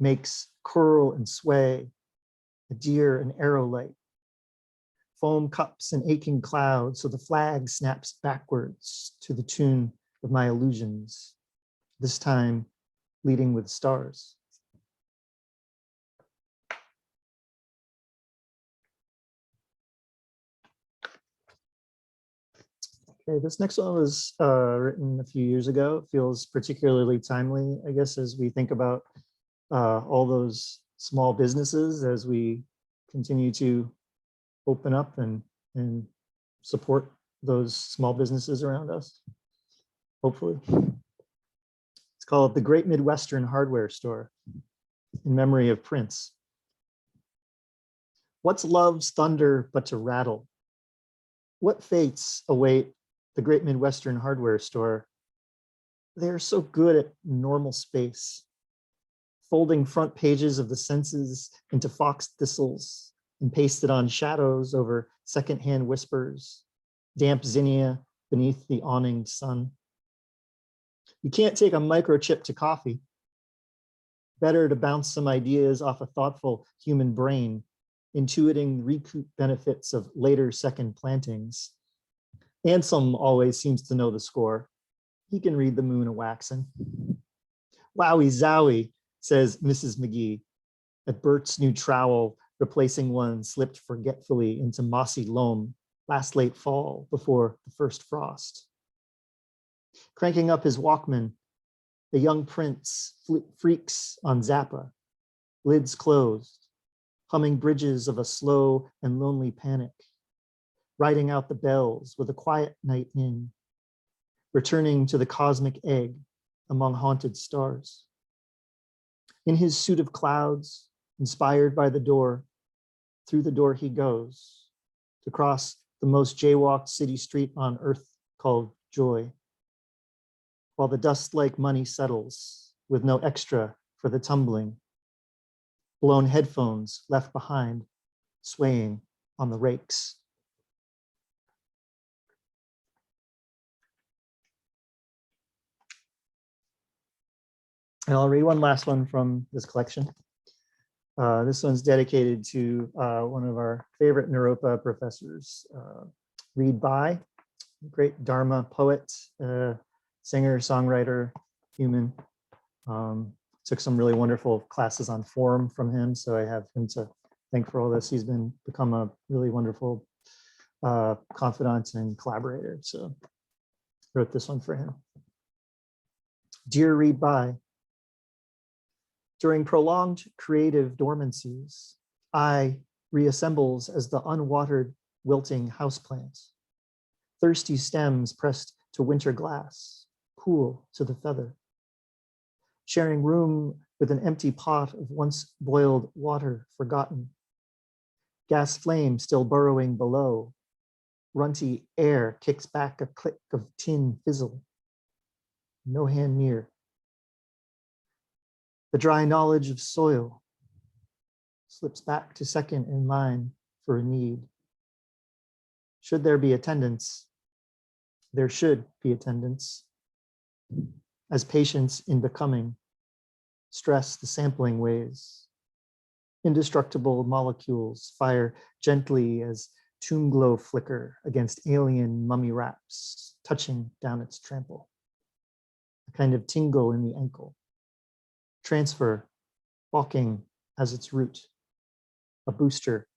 makes curl and sway, a deer and arrow light, foam cups and aching clouds, so the flag snaps backwards to the tune of my illusions, this time leading with stars. Okay, this next one was written a few years ago. It feels particularly timely, I guess, as we think about all those small businesses as we continue to open up and support those small businesses around us, hopefully. It's called The Great Midwestern Hardware Store, in memory of Prince. What's love's thunder but to rattle? What fates await the Great Midwestern Hardware Store? They're so good at normal space, folding front pages of the senses into fox thistles and pasted on shadows over secondhand whispers, damp zinnia beneath the awning sun. You can't take a microchip to coffee. Better to bounce some ideas off a thoughtful human brain, intuiting recoup benefits of later second plantings. Ansem always seems to know the score. He can read the moon a waxing. Wowie zowie, says Mrs. McGee, at Bert's new trowel, replacing one slipped forgetfully into mossy loam last late fall before the first frost. Cranking up his Walkman, the young prince freaks on Zappa, lids closed, humming bridges of a slow and lonely panic, riding out the bells with a quiet night in, returning to the cosmic egg among haunted stars. In his suit of clouds, inspired by the door, through the door he goes to cross the most jaywalked city street on earth called joy, while the dust like money settles with no extra for the tumbling, blown headphones left behind, swaying on the rakes. And I'll read one last one from this collection. This one's dedicated to one of our favorite Naropa professors, Reed Bai, great Dharma poet, singer, songwriter, human. Took some really wonderful classes on form from him, so I have him to thank for all this. He's become a really wonderful confidant and collaborator, so wrote this one for him. Dear Reed Bai, during prolonged creative dormancies, I reassembles as the unwatered, wilting houseplant, thirsty stems pressed to winter glass, cool to the feather, sharing room with an empty pot of once boiled water forgotten, gas flame still burrowing below, runty air kicks back a click of tin fizzle, no hand near. The dry knowledge of soil slips back to second in line for a need. Should there be attendance? There should be attendance. As patients in becoming stress the sampling ways. Indestructible molecules fire gently as tomb glow flicker against alien mummy wraps, touching down its trample. A kind of tingle in the ankle. Transfer, walking as its root, a booster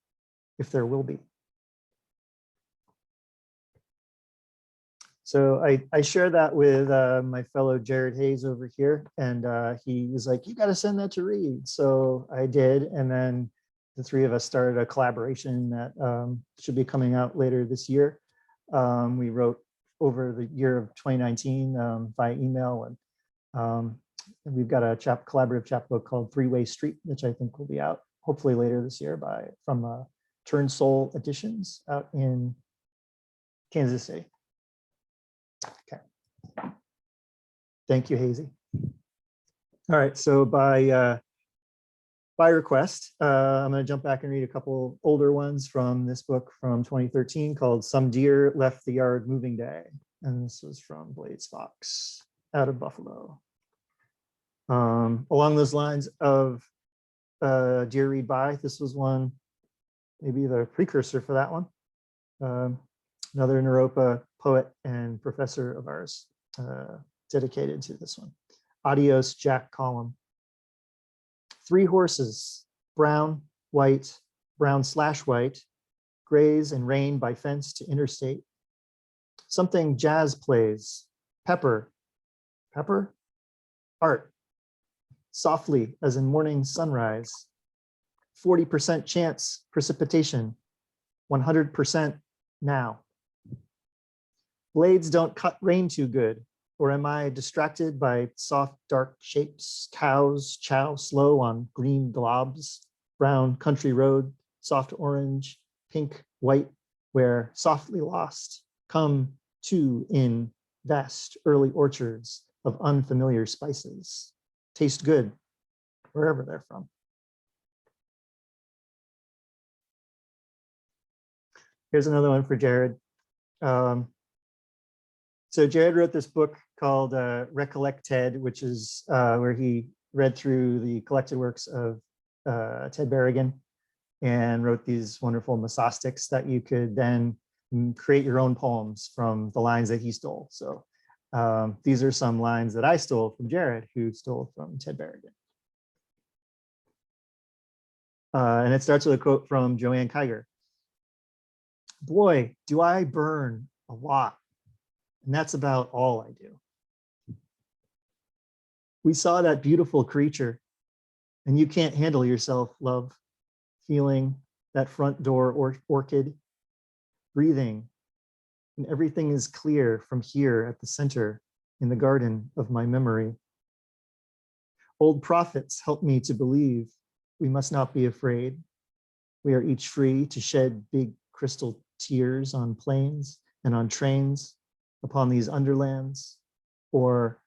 if there will be. So I share that with my fellow Jared Hayes over here, and he was like, you got to send that to read. So I did, and then the three of us started a collaboration that should be coming out later this year. We wrote over the year of 2019 by email, and we've got a collaborative chapbook called Three-Way Street, which I think will be out hopefully later this year from Turn Soul Editions out in Kansas City. Okay. Thank you, Hazy. All right, so by request, I'm going to jump back and read a couple older ones from this book from 2013 called Some Deer Left the Yard Moving Day. And this was from Blades Fox out of Buffalo. Along those lines of Deer Read By, this was one, maybe the precursor for that one. Another Naropa poet and professor of ours dedicated to this one. Adios, Jack Collum. 3 horses, brown, white, brown/white, graze and rein by fence to interstate. Something jazz plays, pepper, art, softly as in morning sunrise. 40% chance precipitation, 100% now. Blades don't cut rain too good, or am I distracted by soft, dark shapes? Cows chow slow on green globs, brown country road, soft orange, pink, white, where softly lost, come to in vast early orchards of unfamiliar spices. Taste good, wherever they're from. Here's another one for Jared. So Jared wrote this book called Recollected, which is where he read through the collected works of Ted Berrigan and wrote these wonderful mesostics that you could then create your own poems from the lines that he stole. So these are some lines that I stole from Jared, who stole from Ted Berrigan. And it starts with a quote from Joanne Kiger. Boy, do I burn a lot. And that's about all I do. We saw that beautiful creature, and you can't handle yourself, love, feeling that front door orchid, breathing, and everything is clear from here at the center in the garden of my memory. Old prophets help me to believe we must not be afraid. We are each free to shed big crystal tears on planes and on trains, upon these underlands, or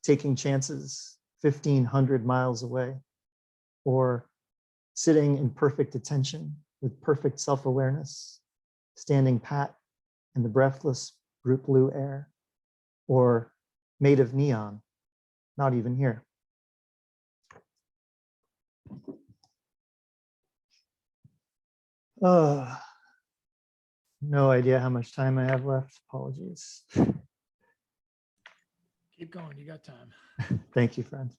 taking chances 1,500 miles away, or sitting in perfect attention with perfect self-awareness, standing pat in the breathless blue air, or made of neon, not even here. No idea how much time I have left. Apologies. Keep going, you got time. Thank you, friend.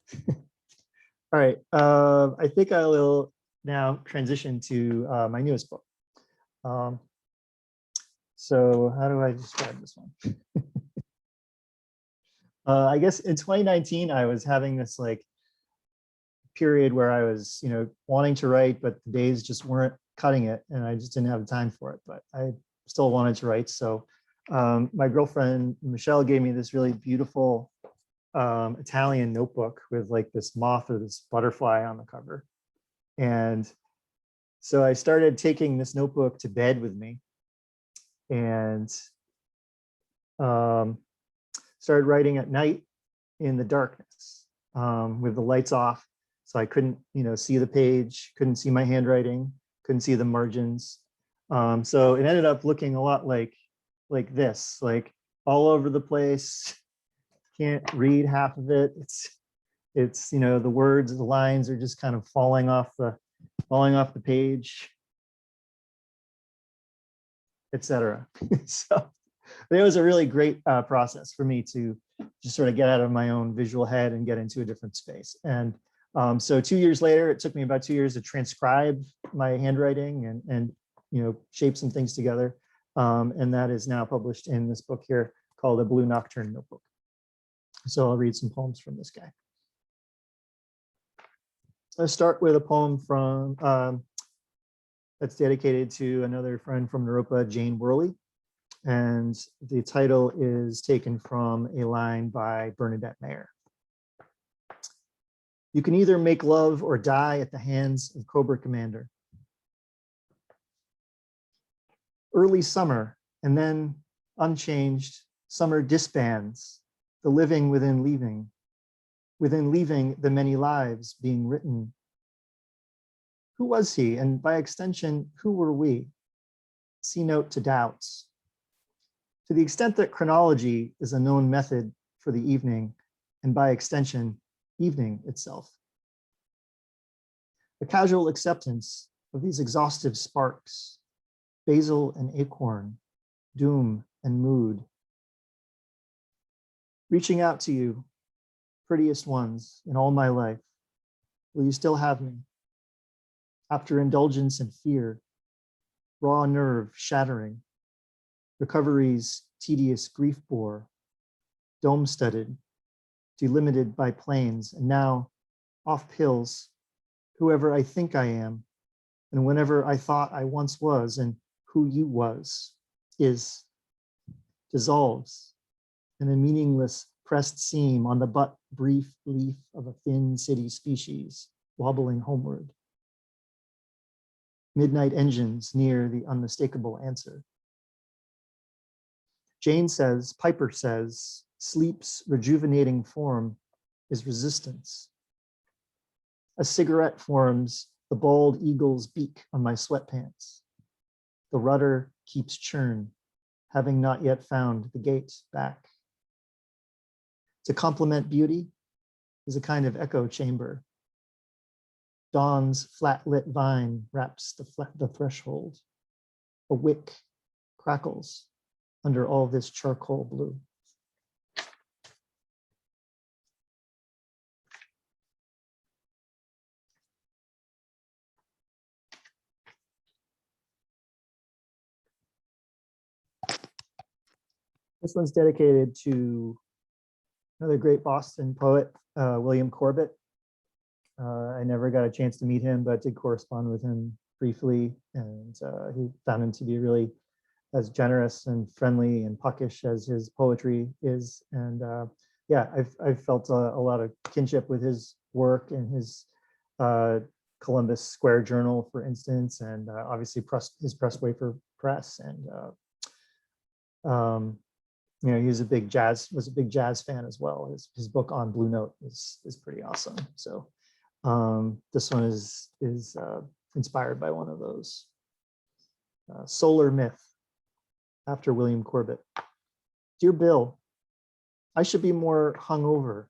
All right, I think I will now transition to my newest book. So how do I describe this one? I guess in 2019, I was having this like period where I was, wanting to write, but the days just weren't cutting it, and I just didn't have the time for it. But I still wanted to write. So my girlfriend, Michelle, gave me this really beautiful Italian notebook with like this moth or this butterfly on the cover. And so I started taking this notebook to bed with me and started writing at night in the darkness with the lights off. So I couldn't, see the page, couldn't see my handwriting, couldn't see the margins. So it ended up looking a lot like this, like all over the place. Can't read half of it. It's the words, the lines are just kind of falling off the page, etc. So it was a really great process for me to just sort of get out of my own visual head and get into a different space. And so 2 years later, it took me about 2 years to transcribe my handwriting and shape some things together. And that is now published in this book here called A Blue Nocturne Notebook. So I'll read some poems from this guy. Let's start with a poem from that's dedicated to another friend from Naropa, Jane Worley. And the title is taken from a line by Bernadette Mayer. You can either make love or die at the hands of Cobra Commander. Early summer, and then unchanged, summer disbands, the living within leaving the many lives being written. Who was he? And by extension, who were we? See note to doubts. To the extent that chronology is a known method for the evening, and by extension, evening itself. A casual acceptance of these exhaustive sparks, basil and acorn, doom and mood. Reaching out to you, prettiest ones in all my life, will you still have me? After indulgence and fear, raw nerve shattering, recovery's tedious grief bore, dome-studded, delimited by planes, and now off pills, whoever I think I am, and whenever I thought I once was, and who you was, is, dissolves in a meaningless pressed seam on the but brief leaf of a thin city species, wobbling homeward. Midnight engines near the unmistakable answer. Jane says, Piper says, sleep's rejuvenating form is resistance. A cigarette forms the bald eagle's beak on my sweatpants. The rudder keeps churn, having not yet found the gate back. To complement beauty is a kind of echo chamber. Dawn's flat-lit vine wraps the threshold. A wick crackles under all this charcoal blue. This one's dedicated to another great Boston poet, William Corbett. I never got a chance to meet him, but did correspond with him briefly. And he found him to be really as generous and friendly and puckish as his poetry is. And yeah, I've felt a lot of kinship with his work and his Columbus Square Journal, for instance, and obviously his Pressway for Press. And he was a big jazz fan as well. His book on Blue Note is pretty awesome. So this one is inspired by one of those. Solar Myth, after William Corbett. Dear Bill, I should be more hungover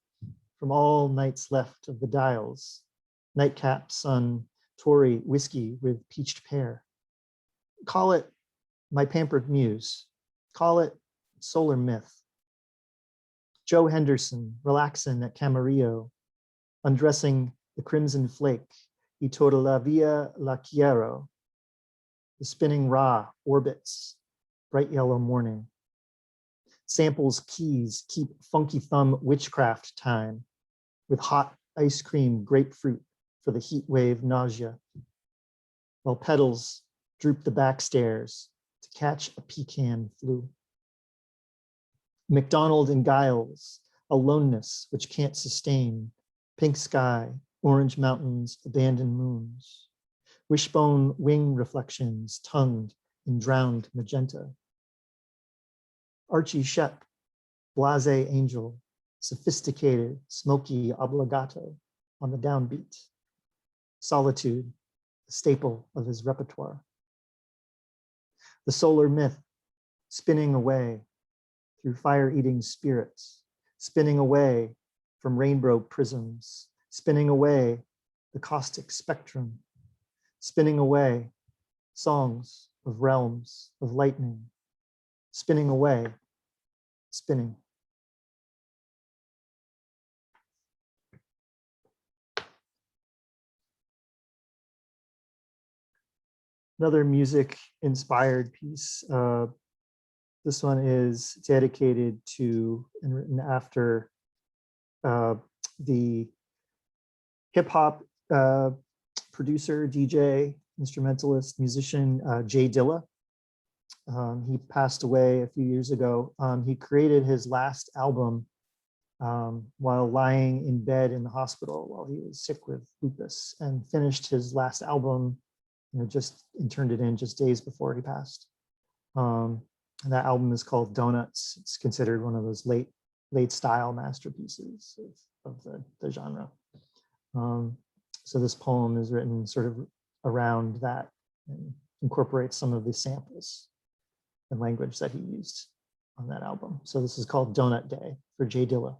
from all nights left of the dials. Nightcap, sun, Tory, whiskey with peached pear. Call it my pampered muse. Call it Solar Myth. Joe Henderson, relaxing at Camarillo, undressing the crimson flake, y todavía la quiero. The spinning Ra orbits, bright yellow morning. Samples keys keep funky thumb witchcraft time with hot ice cream grapefruit for the heat wave nausea, while petals droop the back stairs to catch a pecan flu. McDonald and Giles, aloneness which can't sustain, pink sky, orange mountains, abandoned moons, wishbone wing reflections tongued in drowned magenta. Archie Shep, blase angel, sophisticated, smoky obligato on the downbeat. Solitude, a staple of his repertoire. The Solar Myth, spinning away through fire-eating spirits, spinning away from rainbow prisms, spinning away the caustic spectrum, spinning away songs of realms of lightning, spinning away, spinning. Another music-inspired piece. This one is dedicated to and written after the hip-hop producer, DJ, instrumentalist, musician, Jay Dilla. He passed away a few years ago. He created his last album while lying in bed in the hospital while he was sick with lupus, and finished his last album, just and turned it in just days before he passed. And that album is called Donuts. It's considered one of those late style masterpieces of the genre. So this poem is written sort of around that and incorporates some of the samples and language that he used on that album. So this is called Donut Day for Jay Dilla.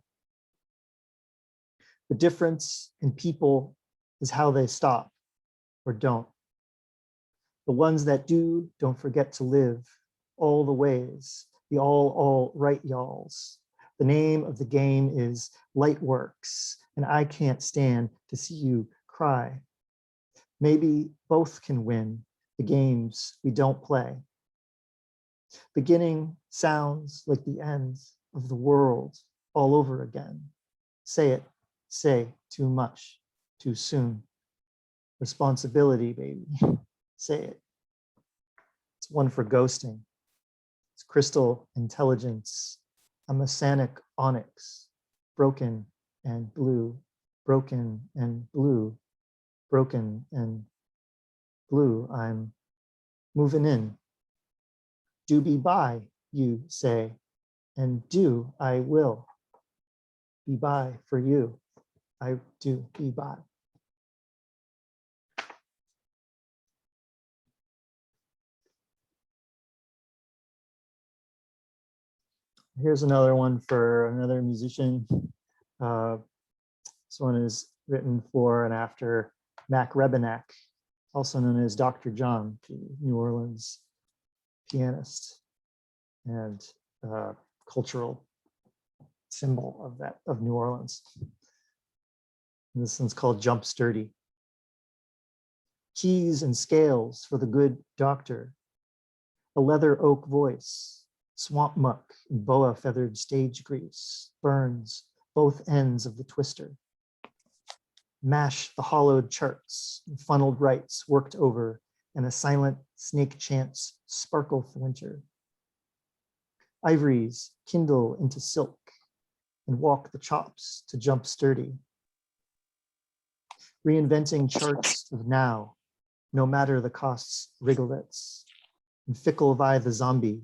The difference in people is how they stop or don't. The ones that do don't forget to live all the ways, the all right y'alls. The name of the game is Lightworks, and I can't stand to see you cry. Maybe both can win the games we don't play. Beginning sounds like the end of the world all over again. Say too much, too soon. Responsibility, baby, say it. It's one for ghosting. It's crystal intelligence, a messianic onyx, broken and blue, broken and blue, broken and blue. I'm moving in. Do be by, you say, and do I will. Be by for you. I do be by. Here's another one for another musician. This one is written for and after Mac Rebennack, also known as Dr. John, the New Orleans pianist and cultural symbol of New Orleans. And this one's called Jump Sturdy. Keys and scales for the good doctor, a leather oak voice, swamp muck and boa feathered stage grease burns both ends of the twister. Mash the hollowed charts and funneled rights worked over, and a silent snake chants sparkle flincher. Ivories kindle into silk and walk the chops to jump sturdy. Reinventing charts of now, no matter the costs, wrigglets, and fickle vie the zombie.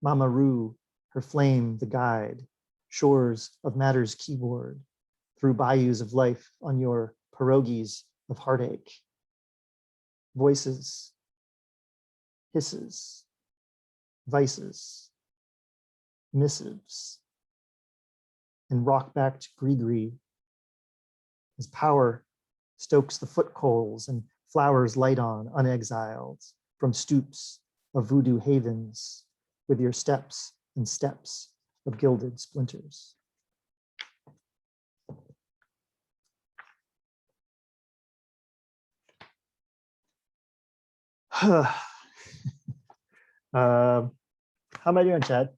Mama Roo, her flame the guide, shores of matter's keyboard, through bayous of life on your pierogies of heartache. Voices, hisses, vices, missives, and rock-backed gree-gree as power stokes the foot coals and flowers light on unexiled from stoops of voodoo havens with your steps and steps of gilded splinters. How am I doing, Chad?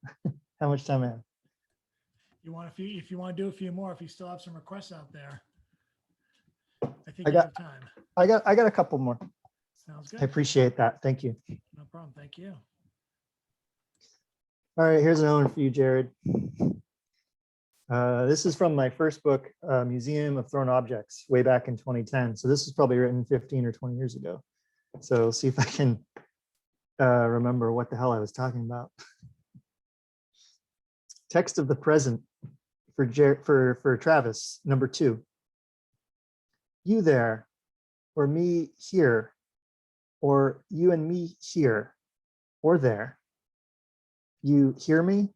How much time I have? If you want to do a few more, if you still have some requests out there, I think I you got- have time. I got a couple more. Sounds I good. appreciate that. Thank you. No problem. Thank you. All right, here's another one for you, Jared. This is from my first book, Museum of Thrown Objects, way back in 2010. So this was probably written 15 or 20 years ago. So see if I can remember what the hell I was talking about. Text of the present for Travis, number 2. You there, or me here, or you and me here, or there. You hear me?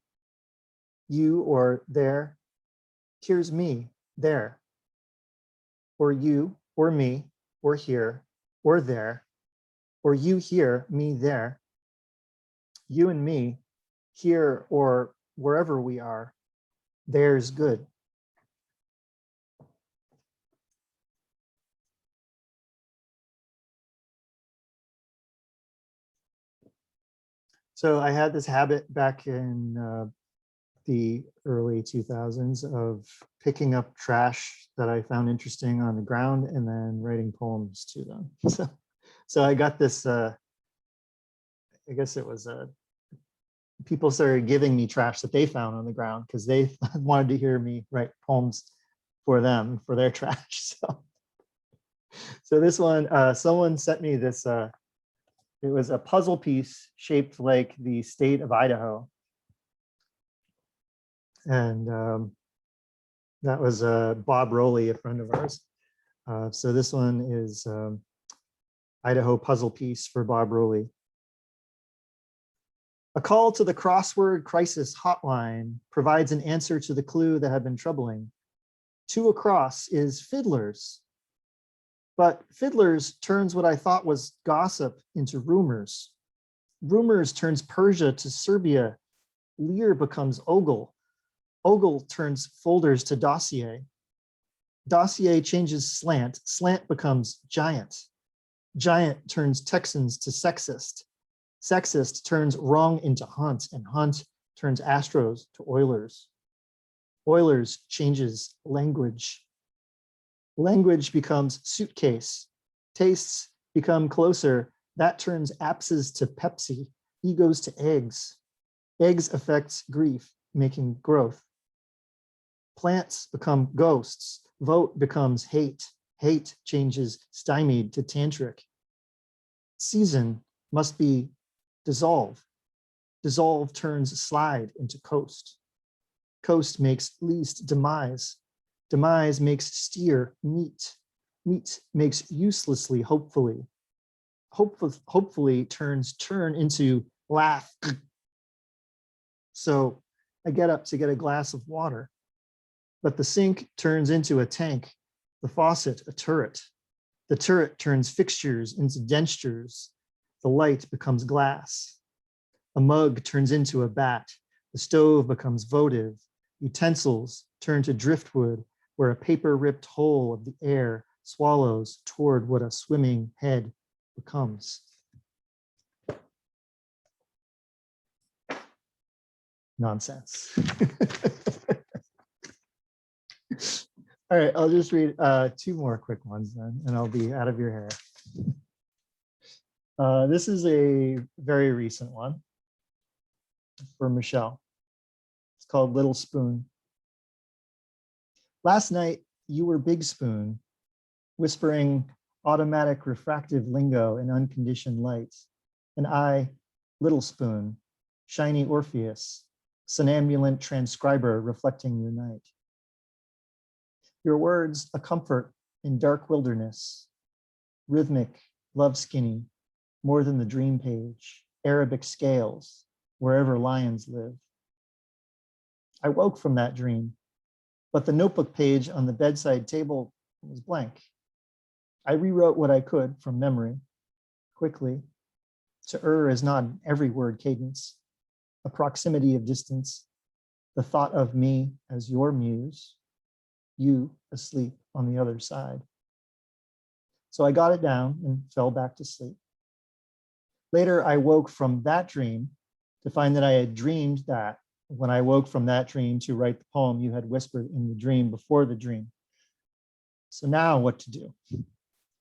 You or there? Here's me, there. Or you, or me, or here, or there. Or you here, me there. You and me, here or wherever we are, there's good. So I had this habit back in the early 2000s of picking up trash that I found interesting on the ground and then writing poems to them. So I got this, I guess it was people started giving me trash that they found on the ground because they wanted to hear me write poems for them, for their trash. So this one, someone sent me this, it was a puzzle piece shaped like the state of Idaho. And that was Bob Rowley, a friend of ours. So this one is Idaho puzzle piece for Bob Rowley. A call to the crossword crisis hotline provides an answer to the clue that had been troubling. 2 across is fiddlers. But fiddlers turns what I thought was gossip into rumors. Rumors turns Persia to Serbia. Lear becomes Ogle. Ogle turns folders to dossier. Dossier changes slant. Slant becomes giant. Giant turns Texans to sexist. Sexist turns wrong into hunt, and hunt turns Astros to Oilers. Oilers changes language. Language becomes suitcase. Tastes become closer. That turns apses to Pepsi. Egos to eggs. Eggs affects grief, making growth. Plants become ghosts. Vote becomes hate. Hate changes stymied to tantric. Season must be dissolve. Dissolve turns slide into coast. Coast makes least demise. Demise makes steer meet. Meet makes uselessly hopefully. Hopefully turns turn into laugh. So I get up to get a glass of water, but the sink turns into a tank, the faucet a turret. The turret turns fixtures into dentures. The light becomes glass. A mug turns into a bat. The stove becomes votive. Utensils turn to driftwood, where a paper-ripped hole of the air swallows toward what a swimming head becomes. Nonsense. All right, I'll just read 2 more quick ones then, and I'll be out of your hair. This is a very recent one for Michelle. It's called Little Spoon. Last night, you were Big Spoon, whispering automatic refractive lingo in unconditioned light, and I, Little Spoon, shiny Orpheus, somnambulant transcriber reflecting your night. Your words a comfort in dark wilderness, rhythmic, love skinny, more than the dream page, Arabic scales, wherever lions live. I woke from that dream, but the notebook page on the bedside table was blank. I rewrote what I could from memory, quickly. To err is not an every word cadence, a proximity of distance, the thought of me as your muse, you asleep on the other side. So I got it down and fell back to sleep. Later, I woke from that dream to find that I had dreamed that when I woke from that dream to write the poem you had whispered in the dream before the dream. So now what to do?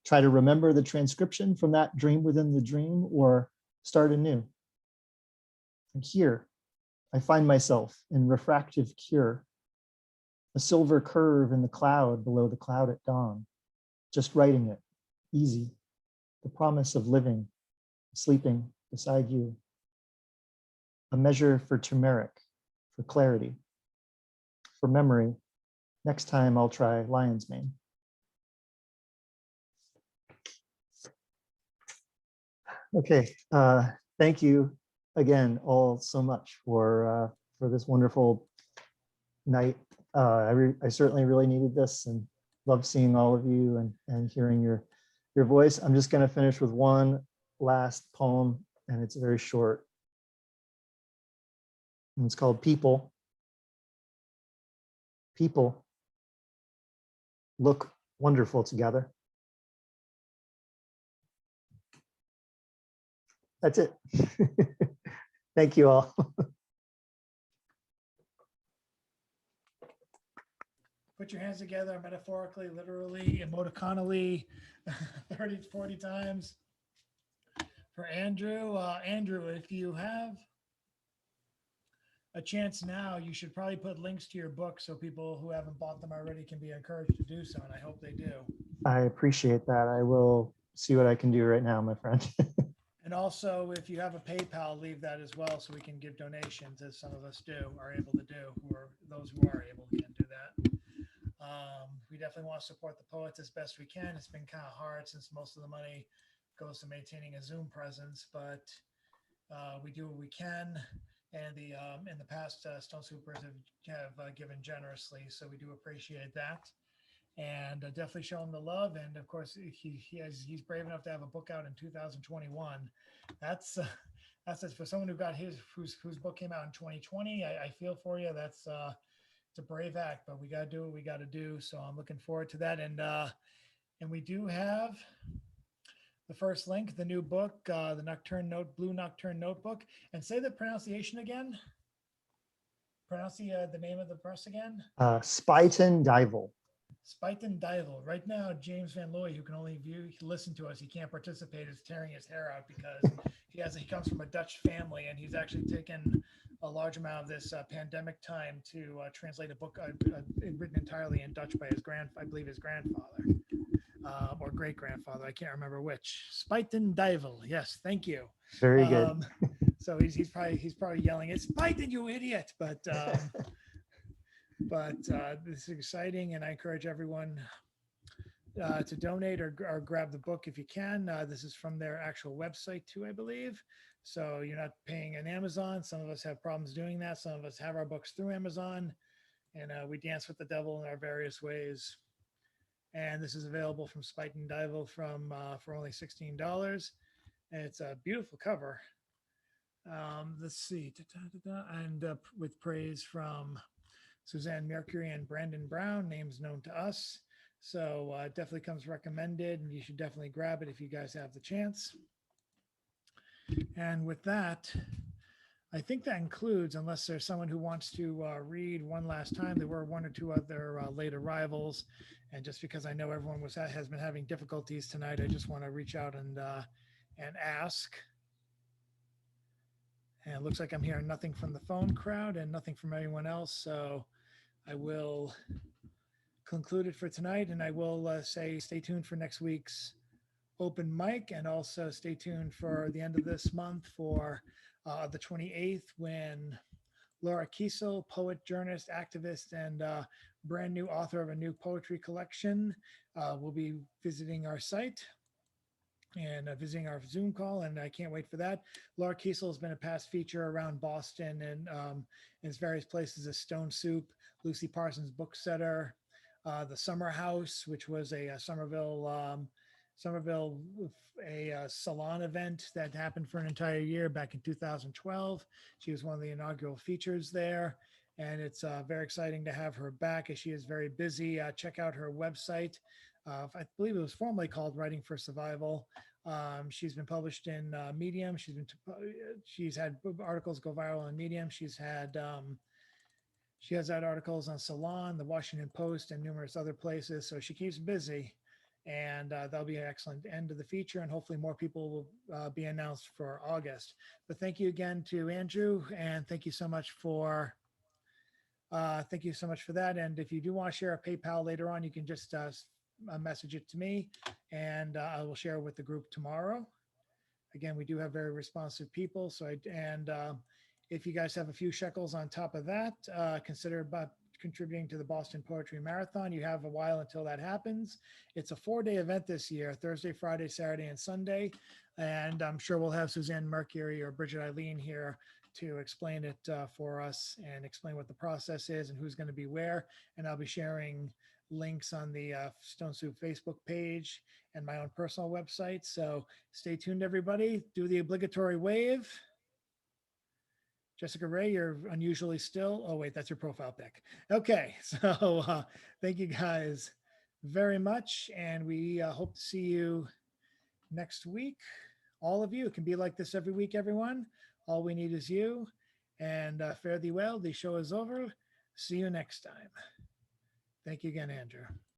Try to remember the transcription from that dream within the dream, or start anew? And here, I find myself in refractive cure, a silver curve in the cloud below the cloud at dawn, just writing it, easy, the promise of living, sleeping beside you. A measure for turmeric, for clarity, for memory. Next time I'll try lion's mane. Okay, thank you again all so much for this wonderful night. I certainly really needed this and love seeing all of you and hearing your voice. I'm just going to finish with one last poem, and it's very short. And it's called People. People look wonderful together. That's it. Thank you all. Put your hands together metaphorically, literally, emoticonally, 30 to 40 times for Andrew. Andrew, if you have a chance now, you should probably put links to your book so people who haven't bought them already can be encouraged to do so, and I hope they do. I appreciate that. I will see what I can do right now, my friend. And also, if you have a PayPal, leave that as well so we can give donations, as some of us are able to do, or those who are able can do that. We definitely want to support the poets as best we can. It's been kind of hard since most of the money goes to maintaining a Zoom presence, but we do what we can. And in the past, Stone Soupers have given generously, so we do appreciate that. And definitely show him the love. And of course, he's brave enough to have a book out in 2021. That's for someone whose book came out in 2020. I feel for you. It's a brave act, but we got to do what we got to do. So I'm looking forward to that. And we do have the first link, the new book, the Blue Nocturne Notebook. And say the pronunciation again. Pronounce the name of the press again. Spuyten Duyvil. Spuyten Duyvil. Right now, James Van Looy, who can only listen to us, he can't participate, is tearing his hair out because he comes from a Dutch family, and he's actually taken a large amount of this pandemic time to translate a book written entirely in Dutch by I believe his grandfather or great grandfather. I can't remember which. Spuyten Duyvil. Yes, thank you. Very good. So he's probably yelling, "It's Spuyten, you idiot!" But this is exciting, and I encourage everyone to donate or grab the book if you can. This is from their actual website too, I believe. So you're not paying an Amazon. Some of us have problems doing that. Some of us have our books through Amazon, and we dance with the devil in our various ways. And this is available from Spuyten Duyvil for only $16. And it's a beautiful cover. Let's see, and with praise from Suzanne Mercury and Brandon Brown, names known to us. So definitely comes recommended, and you should definitely grab it if you guys have the chance. And with that, I think that includes, unless there's someone who wants to read one last time, there were one or two other late arrivals. And just because I know everyone has been having difficulties tonight, I just want to reach out and ask. And it looks like I'm hearing nothing from the phone crowd and nothing from anyone else. So I will conclude it for tonight, and I will say stay tuned for next week's open mic, and also stay tuned for the end of this month for the 28th, when Laura Kiesel, poet, journalist, activist, and brand new author of a new poetry collection, will be visiting our site and visiting our Zoom call, and I can't wait for that. Laura Kiesel has been a past feature around Boston and in various places as Stone Soup, Lucy Parsons Booksetter, the Summer House, which was a Somerville salon event that happened for an entire year back in 2012. She was one of the inaugural features there, and it's very exciting to have her back as she is very busy. Check out her website. I believe it was formerly called Writing for Survival. She's been published in Medium. She's had articles go viral on Medium. She has had articles on Salon, the Washington Post, and numerous other places. So she keeps busy, and that'll be an excellent end to the feature. And hopefully more people will be announced for August. But thank you again to Andrew, and thank you so much for that. And if you do want to share a PayPal later on, you can just message it to me, and I will share it with the group tomorrow. Again, we do have very responsive people. So if you guys have a few shekels on top of that, consider about contributing to the Boston Poetry Marathon. You have a while until that happens. It's a 4-day event this year, Thursday, Friday, Saturday, and Sunday. And I'm sure we'll have Suzanne Mercury or Bridget Eileen here to explain it for us and explain what the process is and who's going to be where. And I'll be sharing links on the Stone Soup Facebook page and my own personal website. So stay tuned, everybody. Do the obligatory wave. Jessica Ray, you're unusually still. Oh, wait, that's your profile pic. Okay, so thank you guys very much. And we hope to see you next week. All of you. It can be like this every week, everyone. All we need is you. And fare thee well. The show is over. See you next time. Thank you again, Andrew.